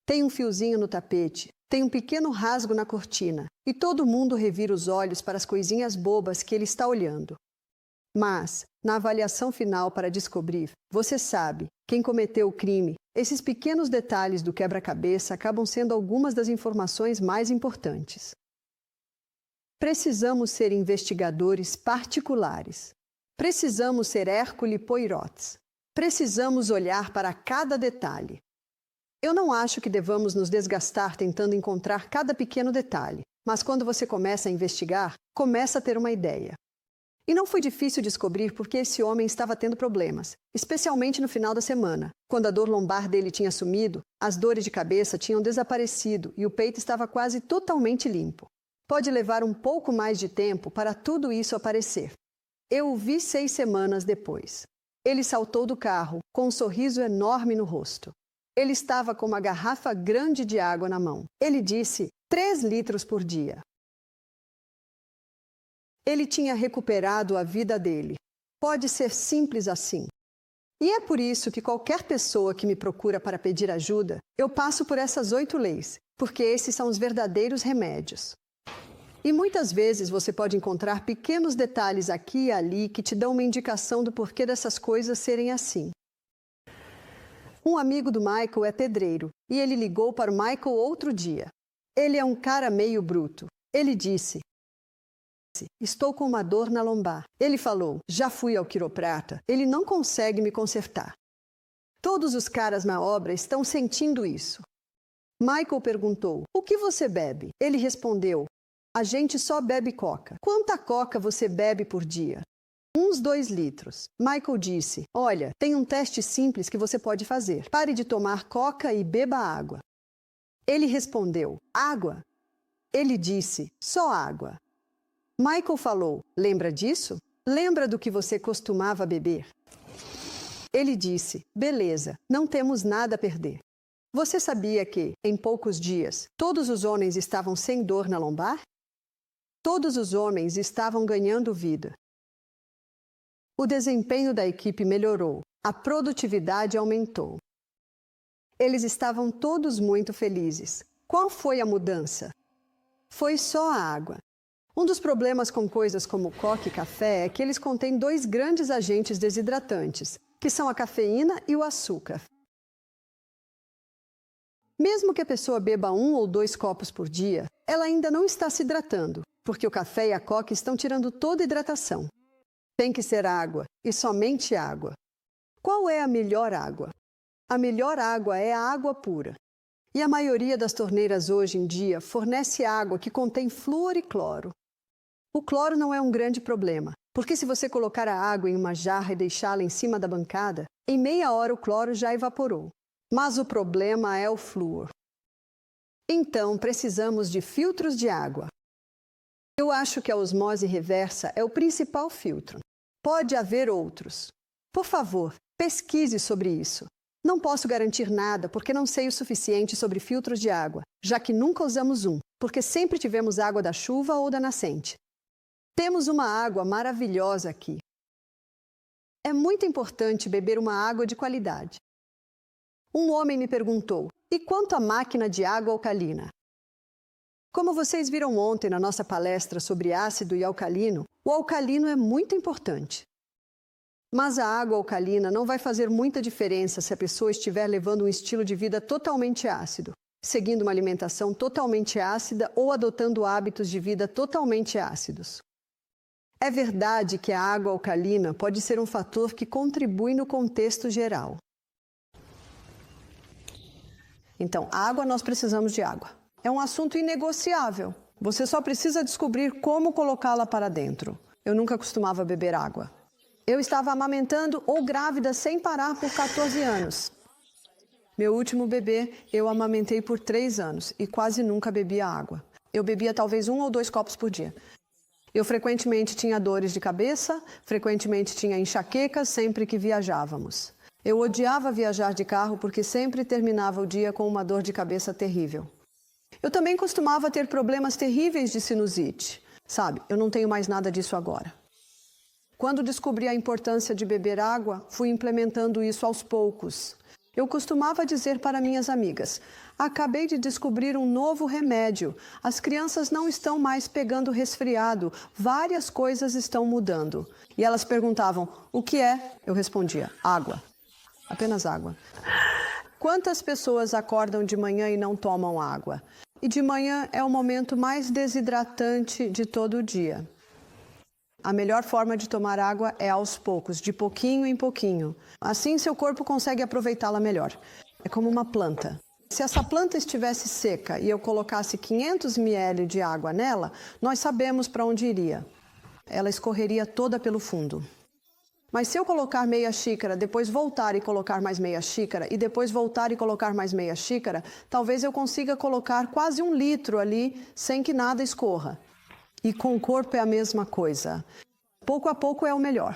Tem um fiozinho no tapete, tem um pequeno rasgo na cortina, e todo mundo revira os olhos para as coisinhas bobas que ele está olhando. Mas, na avaliação final para descobrir, você sabe, quem cometeu o crime, esses pequenos detalhes do quebra-cabeça acabam sendo algumas das informações mais importantes. Precisamos ser investigadores particulares. Precisamos ser Hercule Poirot. Precisamos olhar para cada detalhe. Eu não acho que devamos nos desgastar tentando encontrar cada pequeno detalhe, mas quando você começa a investigar, começa a ter uma ideia. E não foi difícil descobrir por que esse homem estava tendo problemas, especialmente no final da semana, quando a dor lombar dele tinha sumido, as dores de cabeça tinham desaparecido e o peito estava quase totalmente limpo. Pode levar um pouco mais de tempo para tudo isso aparecer. Eu o vi 6 semanas depois. Ele saltou do carro, com um sorriso enorme no rosto. Ele estava com uma garrafa grande de água na mão. Ele disse 3 litros por dia. Ele tinha recuperado a vida dele. Pode ser simples assim. E é por isso que qualquer pessoa que me procura para pedir ajuda, eu passo por essas 8 leis, porque esses são os verdadeiros remédios. E muitas vezes você pode encontrar pequenos detalhes aqui e ali que te dão uma indicação do porquê dessas coisas serem assim. Um amigo do Michael é pedreiro e ele ligou para o Michael outro dia. Ele é um cara meio bruto. Ele disse: "Estou com uma dor na lombar." Ele falou: "Já fui ao quiroprata. Ele não consegue me consertar." Todos os caras na obra estão sentindo isso. Michael perguntou: "O que você bebe?" Ele respondeu: "A gente só bebe coca." "Quanta coca você bebe por dia?" "Uns 2 litros. Michael disse: "Olha, tem um teste simples que você pode fazer. Pare de tomar coca e beba água." Ele respondeu: "Água?" Ele disse: "Só água." Michael falou: "Lembra disso? Lembra do que você costumava beber?" Ele disse: "Beleza, não temos nada a perder." Você sabia que, em poucos dias, todos os homens estavam sem dor na lombar? Todos os homens estavam ganhando vida. O desempenho da equipe melhorou, a produtividade aumentou. Eles estavam todos muito felizes. Qual foi a mudança? Foi só a água. Um dos problemas com coisas como coca e café é que eles contêm 2 grandes agentes desidratantes, que são a cafeína e o açúcar. Mesmo que a pessoa beba 1 ou 2 copos por dia, ela ainda não está se hidratando, porque o café e a coca estão tirando toda a hidratação. Tem que ser água, e somente água. Qual é a melhor água? A melhor água é a água pura. E a maioria das torneiras hoje em dia fornece água que contém flúor e cloro. O cloro não é um grande problema, porque se você colocar a água em uma jarra e deixá-la em cima da bancada, em meia hora o cloro já evaporou. Mas o problema é o flúor. Então, precisamos de filtros de água. Eu acho que a osmose reversa é o principal filtro. Pode haver outros. Por favor, pesquise sobre isso. Não posso garantir nada porque não sei o suficiente sobre filtros de água, já que nunca usamos um, porque sempre tivemos água da chuva ou da nascente. Temos uma água maravilhosa aqui. É muito importante beber uma água de qualidade. Um homem me perguntou: "E quanto à máquina de água alcalina?" Como vocês viram ontem na nossa palestra sobre ácido e alcalino, o alcalino é muito importante. Mas a água alcalina não vai fazer muita diferença se a pessoa estiver levando um estilo de vida totalmente ácido, seguindo uma alimentação totalmente ácida ou adotando hábitos de vida totalmente ácidos. É verdade que a água alcalina pode ser um fator que contribui no contexto geral. Então, água, nós precisamos de água. É um assunto inegociável. Você só precisa descobrir como colocá-la para dentro. Eu nunca costumava beber água. Eu estava amamentando ou grávida sem parar por 14 anos. Meu último bebê, eu amamentei por 3 anos e quase nunca bebia água. Eu bebia talvez 1 ou 2 copos por dia. Eu frequentemente tinha dores de cabeça, frequentemente tinha enxaquecas sempre que viajávamos. Eu odiava viajar de carro porque sempre terminava o dia com uma dor de cabeça terrível. Eu também costumava ter problemas terríveis de sinusite. Sabe, eu não tenho mais nada disso agora. Quando descobri a importância de beber água, fui implementando isso aos poucos. Eu costumava dizer para minhas amigas: acabei de descobrir um novo remédio. As crianças não estão mais pegando resfriado. Várias coisas estão mudando. E elas perguntavam: o que é? Eu respondia: água. Apenas água. Quantas pessoas acordam de manhã e não tomam água? E de manhã é o momento mais desidratante de todo o dia. A melhor forma de tomar água é aos poucos, de pouquinho em pouquinho. Assim, seu corpo consegue aproveitá-la melhor. É como uma planta. Se essa planta estivesse seca e eu colocasse 500 ml de água nela, nós sabemos para onde iria. Ela escorreria toda pelo fundo. Mas se eu colocar meia xícara, depois voltar e colocar mais meia xícara, e depois voltar e colocar mais meia xícara, talvez eu consiga colocar quase 1 litro ali, sem que nada escorra. E com o corpo é a mesma coisa. Pouco a pouco é o melhor.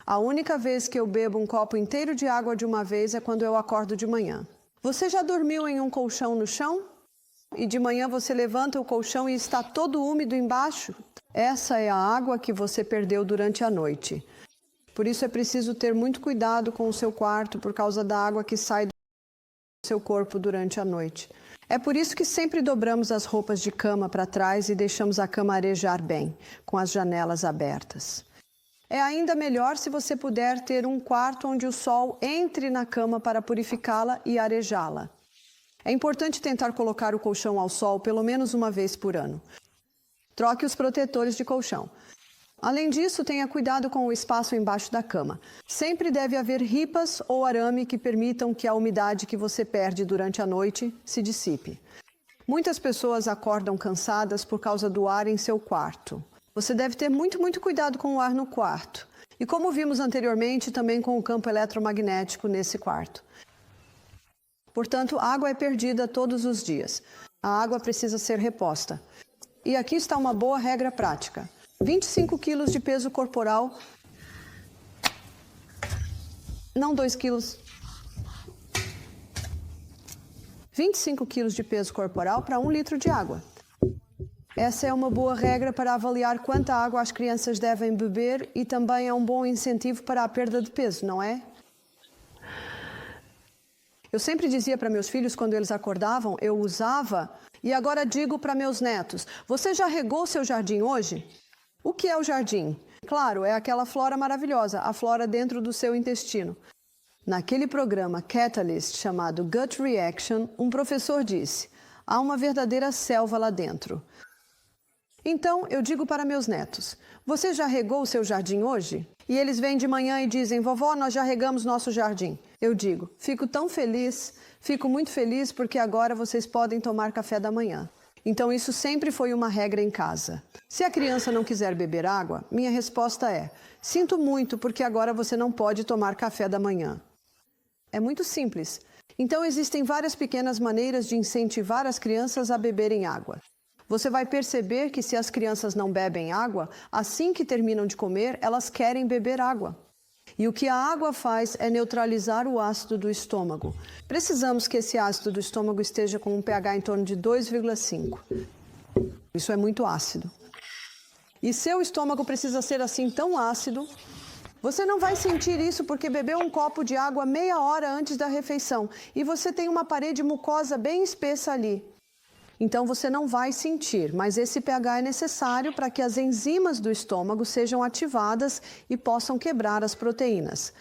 A única vez que eu bebo um copo inteiro de água de uma vez é quando eu acordo de manhã. Você já dormiu em um colchão no chão? E de manhã você levanta o colchão e está todo úmido embaixo? Essa é a água que você perdeu durante a noite. Por isso é preciso ter muito cuidado com o seu quarto por causa da água que sai do seu corpo durante a noite. É por isso que sempre dobramos as roupas de cama para trás e deixamos a cama arejar bem, com as janelas abertas. É ainda melhor se você puder ter um quarto onde o sol entre na cama para purificá-la e arejá-la. É importante tentar colocar o colchão ao sol pelo menos uma vez por ano. Troque os protetores de colchão. Além disso, tenha cuidado com o espaço embaixo da cama. Sempre deve haver ripas ou arame que permitam que a umidade que você perde durante a noite se dissipe. Muitas pessoas acordam cansadas por causa do ar em seu quarto. Você deve ter muito cuidado com o ar no quarto. E como vimos anteriormente, também com o campo eletromagnético nesse quarto. Portanto, água é perdida todos os dias. A água precisa ser reposta. E aqui está uma boa regra prática. 25 quilos de peso corporal, não 2 quilos. 25 quilos de peso corporal para 1 litro de água. Essa é uma boa regra para avaliar quanta água as crianças devem beber e também é um bom incentivo para a perda de peso, não é? Eu sempre dizia para meus filhos, quando eles acordavam, eu usava, e agora digo para meus netos: você já regou seu jardim hoje? O que é o jardim? Claro, é aquela flora maravilhosa, a flora dentro do seu intestino. Naquele programa Catalyst chamado Gut Reaction, um professor disse: há uma verdadeira selva lá dentro. Então, eu digo para meus netos: você já regou o seu jardim hoje? E eles vêm de manhã e dizem: vovó, nós já regamos nosso jardim. Eu digo: fico tão feliz, fico muito feliz porque agora vocês podem tomar café da manhã. Então, isso sempre foi uma regra em casa. Se a criança não quiser beber água, minha resposta é: sinto muito porque agora você não pode tomar café da manhã. É muito simples. Então, existem várias pequenas maneiras de incentivar as crianças a beberem água. Você vai perceber que se as crianças não bebem água, assim que terminam de comer, elas querem beber água. E o que a água faz é neutralizar o ácido do estômago. Precisamos que esse ácido do estômago esteja com um pH em torno de 2,5. Isso é muito ácido. E seu estômago precisa ser assim tão ácido. Você não vai sentir isso porque bebeu um copo de água meia hora antes da refeição e você tem uma parede mucosa bem espessa ali. Então você não vai sentir, mas esse pH é necessário para que as enzimas do estômago sejam ativadas e possam quebrar as proteínas.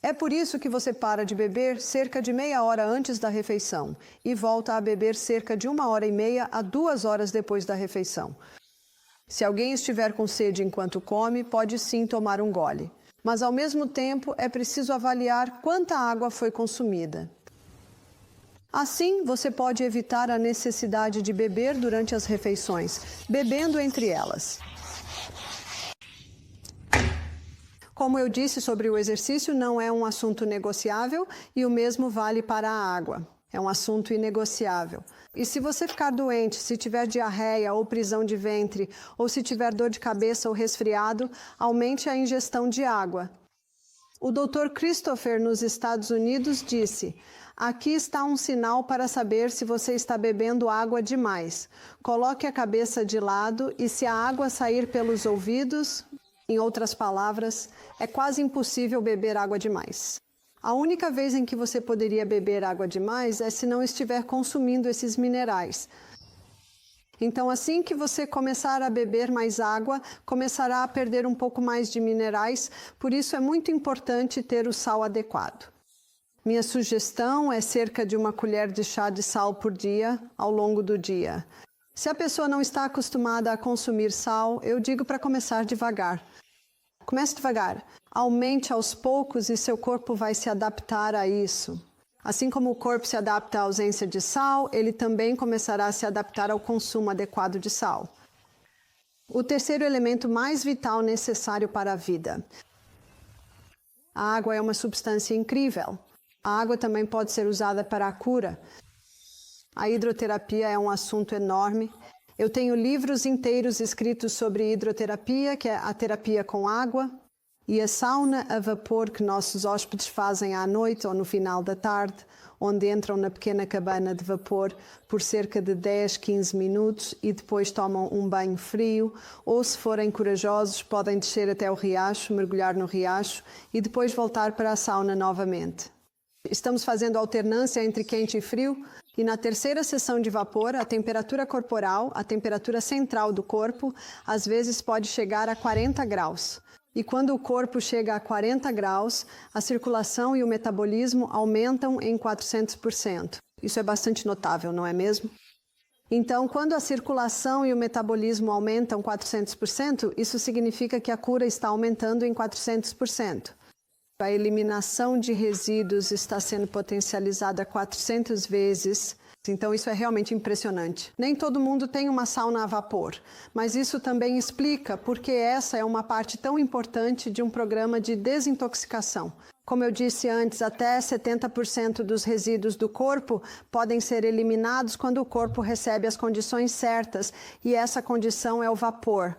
É por isso que você para de beber cerca de meia hora antes da refeição e volta a beber cerca de 1h30 a 2 horas depois da refeição. Se alguém estiver com sede enquanto come, pode sim tomar um gole. Mas ao mesmo tempo é preciso avaliar quanta água foi consumida. Assim, você pode evitar a necessidade de beber durante as refeições, bebendo entre elas. Como eu disse sobre o exercício, não é um assunto negociável e o mesmo vale para a água. É um assunto inegociável. E se você ficar doente, se tiver diarreia ou prisão de ventre, ou se tiver dor de cabeça ou resfriado, aumente a ingestão de água. O Dr. Christopher, nos Estados Unidos, disse: aqui está um sinal para saber se você está bebendo água demais. Coloque a cabeça de lado e se a água sair pelos ouvidos, Em outras palavras, é quase impossível beber água demais. A única vez em que você poderia beber água demais é se não estiver consumindo esses minerais. Então, assim que você começar a beber mais água, começará a perder um pouco mais de minerais, por isso é muito importante ter o sal adequado. Minha sugestão é cerca de 1 colher de chá de sal por dia, ao longo do dia. Se a pessoa não está acostumada a consumir sal, eu digo para começar devagar. Comece devagar, aumente aos poucos e seu corpo vai se adaptar a isso. Assim como o corpo se adapta à ausência de sal, ele também começará a se adaptar ao consumo adequado de sal. O terceiro elemento mais vital necessário para a vida. A água é uma substância incrível. A água também pode ser usada para a cura. A hidroterapia é um assunto enorme. Eu tenho livros inteiros escritos sobre hidroterapia, que é a terapia com água, e a sauna a vapor que nossos hóspedes fazem à noite ou no final da tarde, onde entram na pequena cabana de vapor por cerca de 10, 15 minutos e depois tomam um banho frio, ou se forem corajosos podem descer até o riacho, mergulhar no riacho e depois voltar para a sauna novamente. Estamos fazendo alternância entre quente e frio e na terceira sessão de vapor, a temperatura corporal, a temperatura central do corpo, às vezes pode chegar a 40 graus. E quando o corpo chega a 40 graus, a circulação e o metabolismo aumentam em 400%. Isso é bastante notável, não é mesmo? Então, quando a circulação e o metabolismo aumentam 400%, isso significa que a cura está aumentando em 400%. A eliminação de resíduos está sendo potencializada 400 vezes. Então, isso é realmente impressionante. Nem todo mundo tem uma sauna a vapor, mas isso também explica porque essa é uma parte tão importante de um programa de desintoxicação. Como eu disse antes, até 70% dos resíduos do corpo podem ser eliminados quando o corpo recebe as condições certas, e essa condição é o vapor.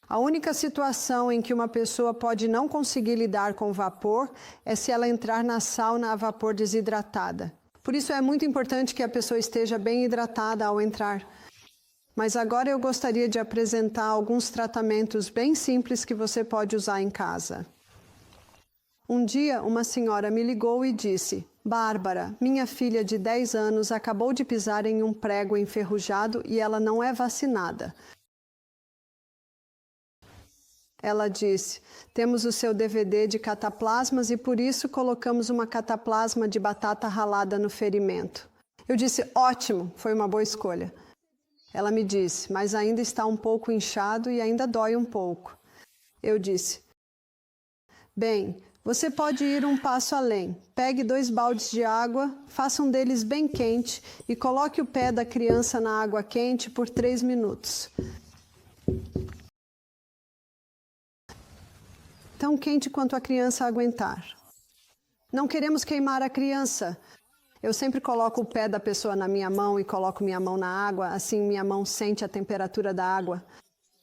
A única situação em que uma pessoa pode não conseguir lidar com o vapor é se ela entrar na sauna a vapor desidratada. Por isso é muito importante que a pessoa esteja bem hidratada ao entrar. Mas agora eu gostaria de apresentar alguns tratamentos bem simples que você pode usar em casa. Um dia, uma senhora me ligou e disse: Bárbara, minha filha de 10 anos acabou de pisar em um prego enferrujado e ela não é vacinada. Ela disse: temos o seu DVD de cataplasmas e por isso colocamos uma cataplasma de batata ralada no ferimento. Eu disse: ótimo, foi uma boa escolha. Ela me disse: mas ainda está um pouco inchado e ainda dói um pouco. Eu disse: bem, você pode ir um passo além. Pegue 2 baldes de água, faça um deles bem quente e coloque o pé da criança na água quente por 3 minutos. Tão quente quanto a criança aguentar. Não queremos queimar a criança. Eu sempre coloco o pé da pessoa na minha mão e coloco minha mão na água, assim minha mão sente a temperatura da água.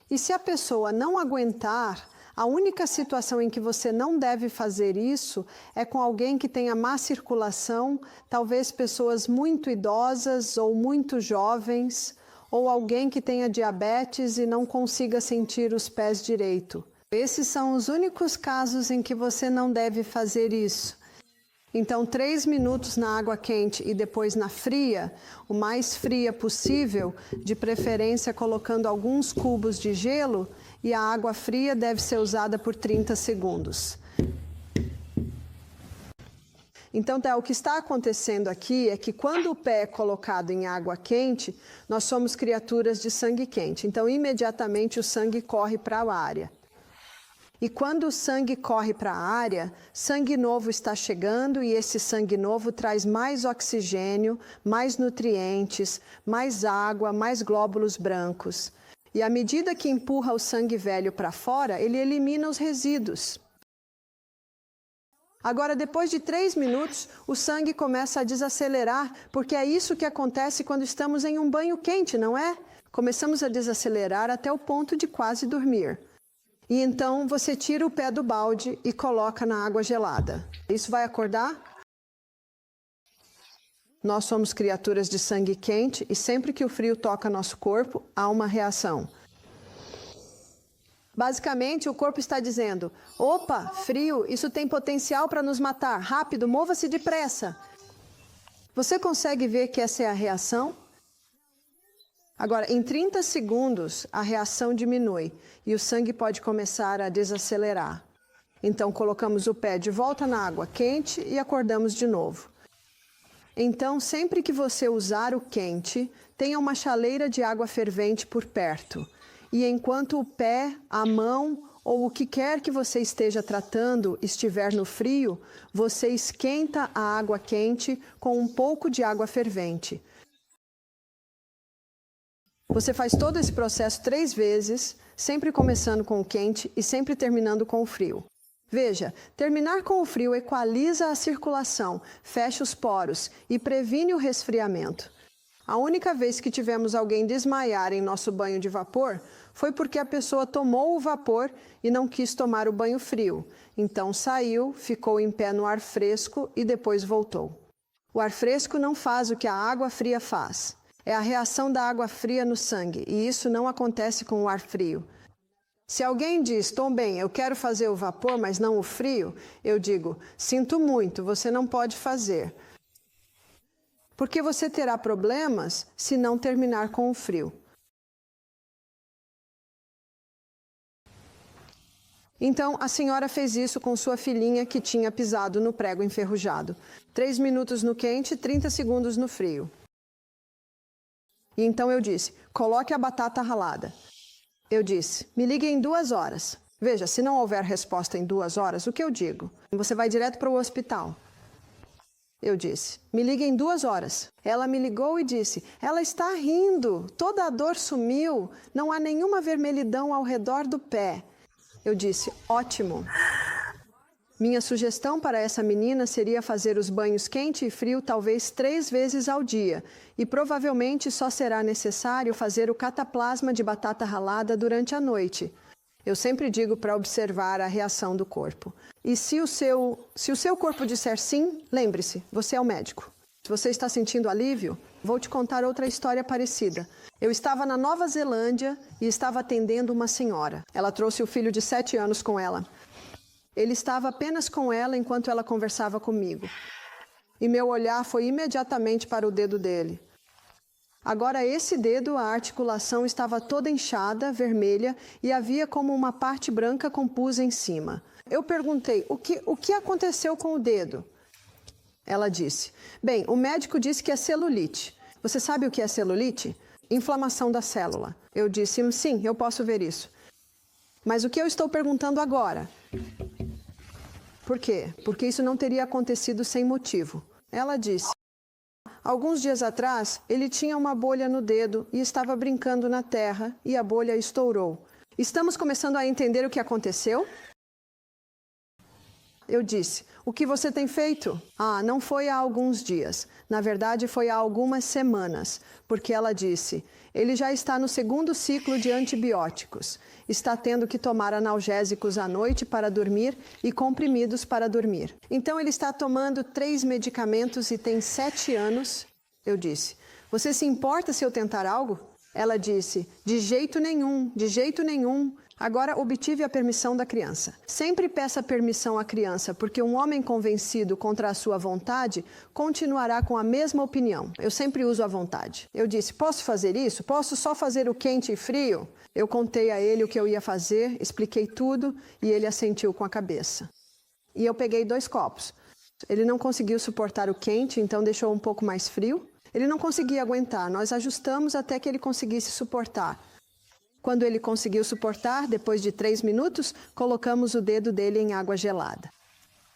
E se a pessoa não aguentar, a única situação em que você não deve fazer isso é com alguém que tenha má circulação, talvez pessoas muito idosas ou muito jovens, ou alguém que tenha diabetes e não consiga sentir os pés direito. Esses são os únicos casos em que você não deve fazer isso. Então, 3 minutos na água quente e depois na fria, o mais fria possível, de preferência colocando alguns cubos de gelo, e a água fria deve ser usada por 30 segundos. Então, o que está acontecendo aqui é que quando o pé é colocado em água quente, nós somos criaturas de sangue quente. Então, imediatamente o sangue corre para a área. E quando o sangue corre para a área, sangue novo está chegando e esse sangue novo traz mais oxigênio, mais nutrientes, mais água, mais glóbulos brancos. E à medida que empurra o sangue velho para fora, ele elimina os resíduos. Agora, depois de 3 minutos, o sangue começa a desacelerar, porque é isso que acontece quando estamos em um banho quente, não é? Começamos a desacelerar até o ponto de quase dormir. E então você tira o pé do balde e coloca na água gelada. Isso vai acordar? Nós somos criaturas de sangue quente e sempre que o frio toca nosso corpo, há uma reação. Basicamente, o corpo está dizendo: opa, frio, isso tem potencial para nos matar. Rápido, mova-se depressa. Você consegue ver que essa é a reação? Agora, em 30 segundos, a reação diminui e o sangue pode começar a desacelerar. Então, colocamos o pé de volta na água quente e acordamos de novo. Então, sempre que você usar o quente, tenha uma chaleira de água fervente por perto. E enquanto o pé, a mão ou o que quer que você esteja tratando estiver no frio, você esquenta a água quente com um pouco de água fervente. Você faz todo esse processo 3 vezes, sempre começando com o quente e sempre terminando com o frio. Veja, terminar com o frio equaliza a circulação, fecha os poros e previne o resfriamento. A única vez que tivemos alguém desmaiar em nosso banho de vapor foi porque a pessoa tomou o vapor e não quis tomar o banho frio. Então saiu, ficou em pé no ar fresco e depois voltou. O ar fresco não faz o que a água fria faz. É a reação da água fria no sangue, e isso não acontece com o ar frio. Se alguém diz: "Tom bem, eu quero fazer o vapor, mas não o frio", eu digo: "Sinto muito, você não pode fazer. Porque você terá problemas se não terminar com o frio." Então, a senhora fez isso com sua filhinha que tinha pisado no prego enferrujado. 3 minutos no quente, 30 segundos no frio. E então eu disse: "Coloque a batata ralada." Eu disse: "Me ligue em 2 horas." Veja, se não houver resposta em 2 horas, o que eu digo? Você vai direto para o hospital. Eu disse: "Me ligue em 2 horas." Ela me ligou e disse: "Ela está rindo, toda a dor sumiu, não há nenhuma vermelhidão ao redor do pé." Eu disse: "Ótimo." Minha sugestão para essa menina seria fazer os banhos quente e frio talvez 3 vezes ao dia, e provavelmente só será necessário fazer o cataplasma de batata ralada durante a noite. Eu sempre digo para observar a reação do corpo. E se o seu corpo disser sim, lembre-se, você é o médico. Se você está sentindo alívio, vou te contar outra história parecida. Eu estava na Nova Zelândia e estava atendendo uma senhora. Ela trouxe o filho de 7 anos com ela. Ele estava apenas com ela enquanto ela conversava comigo. E meu olhar foi imediatamente para o dedo dele. Agora, esse dedo, a articulação estava toda inchada, vermelha, e havia como uma parte branca com pus em cima. Eu perguntei: o que aconteceu com o dedo? Ela disse: "Bem, o médico disse que é celulite." Você sabe o que é celulite? Inflamação da célula. Eu disse: "Sim, eu posso ver isso." Mas o que eu estou perguntando agora? Por quê? Porque isso não teria acontecido sem motivo. Ela disse: "Alguns dias atrás, ele tinha uma bolha no dedo e estava brincando na terra e a bolha estourou." Estamos começando a entender o que aconteceu? Eu disse: "O que você tem feito?" "Ah, não foi há alguns dias. Na verdade, foi há algumas semanas." Porque ela disse: "Ele já está no 2º ciclo de antibióticos. Está tendo que tomar analgésicos à noite para dormir e comprimidos para dormir. Então, ele está tomando 3 medicamentos e tem 7 anos." Eu disse: "Você se importa se eu tentar algo?" Ela disse: "De jeito nenhum, de jeito nenhum." Agora obtive a permissão da criança. Sempre peça permissão à criança, porque um homem convencido contra a sua vontade continuará com a mesma opinião. Eu sempre uso a vontade. Eu disse: "Posso fazer isso? Posso só fazer o quente e frio?" Eu contei a ele o que eu ia fazer, expliquei tudo e ele assentiu com a cabeça. E eu peguei 2 copos. Ele não conseguiu suportar o quente, então deixou um pouco mais frio. Ele não conseguia aguentar, nós ajustamos até que ele conseguisse suportar. Quando ele conseguiu suportar, depois de 3 minutos, colocamos o dedo dele em água gelada.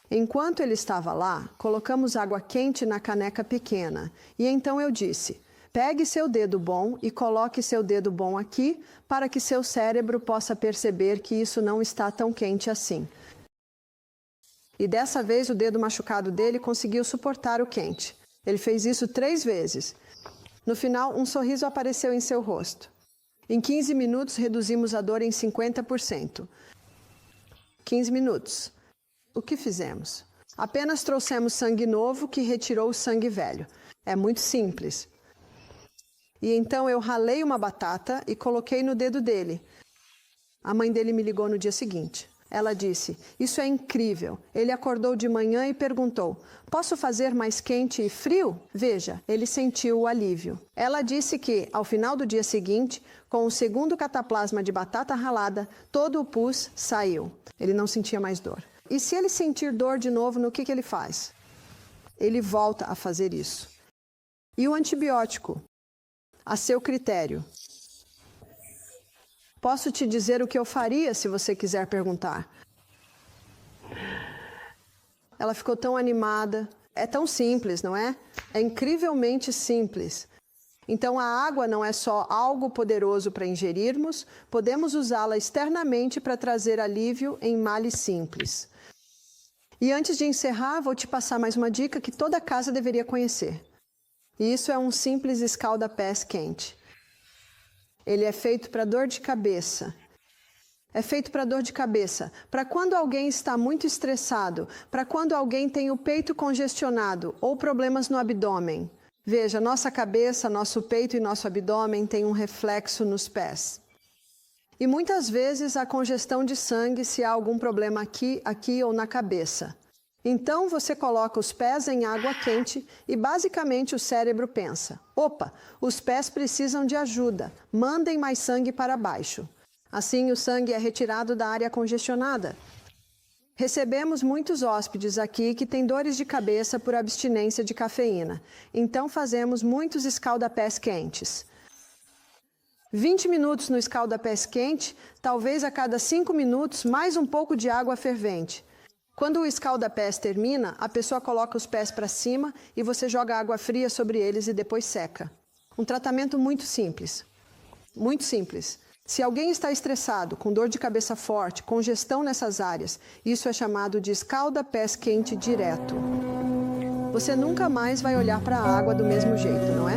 Enquanto ele estava lá, colocamos água quente na caneca pequena. E então eu disse: "Pegue seu dedo bom e coloque seu dedo bom aqui, para que seu cérebro possa perceber que isso não está tão quente assim." E dessa vez o dedo machucado dele conseguiu suportar o quente. Ele fez isso 3 vezes. No final, um sorriso apareceu em seu rosto. Em 15 minutos, reduzimos a dor em 50%. 15 minutos. O que fizemos? Apenas trouxemos sangue novo que retirou o sangue velho. É muito simples. E então eu ralei uma batata e coloquei no dedo dele. A mãe dele me ligou no dia seguinte. Ela disse, isso é incrível. Ele acordou de manhã e perguntou, posso fazer mais quente e frio? Veja, ele sentiu o alívio. Ela disse que, ao final do dia seguinte, com o segundo cataplasma de batata ralada, todo o pus saiu. Ele não sentia mais dor. E se ele sentir dor de novo, no que ele faz? Ele volta a fazer isso. E o antibiótico? A seu critério. Posso te dizer o que eu faria se você quiser perguntar. Ela ficou tão animada. É tão simples, não é? É incrivelmente simples. Então a água não é só algo poderoso para ingerirmos, podemos usá-la externamente para trazer alívio em males simples. E antes de encerrar, vou te passar mais uma dica que toda casa deveria conhecer. E isso é um simples escalda-pés quente. Ele é feito para dor de cabeça. É feito para dor de cabeça, para quando alguém está muito estressado, para quando alguém tem o peito congestionado ou problemas no abdômen. Veja, nossa cabeça, nosso peito e nosso abdômen têm um reflexo nos pés. E muitas vezes há congestão de sangue se há algum problema aqui ou na cabeça. Então você coloca os pés em água quente e basicamente o cérebro pensa, opa, os pés precisam de ajuda, mandem mais sangue para baixo. Assim o sangue é retirado da área congestionada. Recebemos muitos hóspedes aqui que têm dores de cabeça por abstinência de cafeína. Então fazemos muitos escalda-pés quentes. 20 minutos no escalda-pés quente, talvez a cada 5 minutos mais um pouco de água fervente. Quando o escalda-pés termina, a pessoa coloca os pés para cima e você joga água fria sobre eles e depois seca. Um tratamento muito simples. Muito simples. Se alguém está estressado, com dor de cabeça forte, congestão nessas áreas, isso é chamado de escalda-pés quente direto. Você nunca mais vai olhar para a água do mesmo jeito, não é?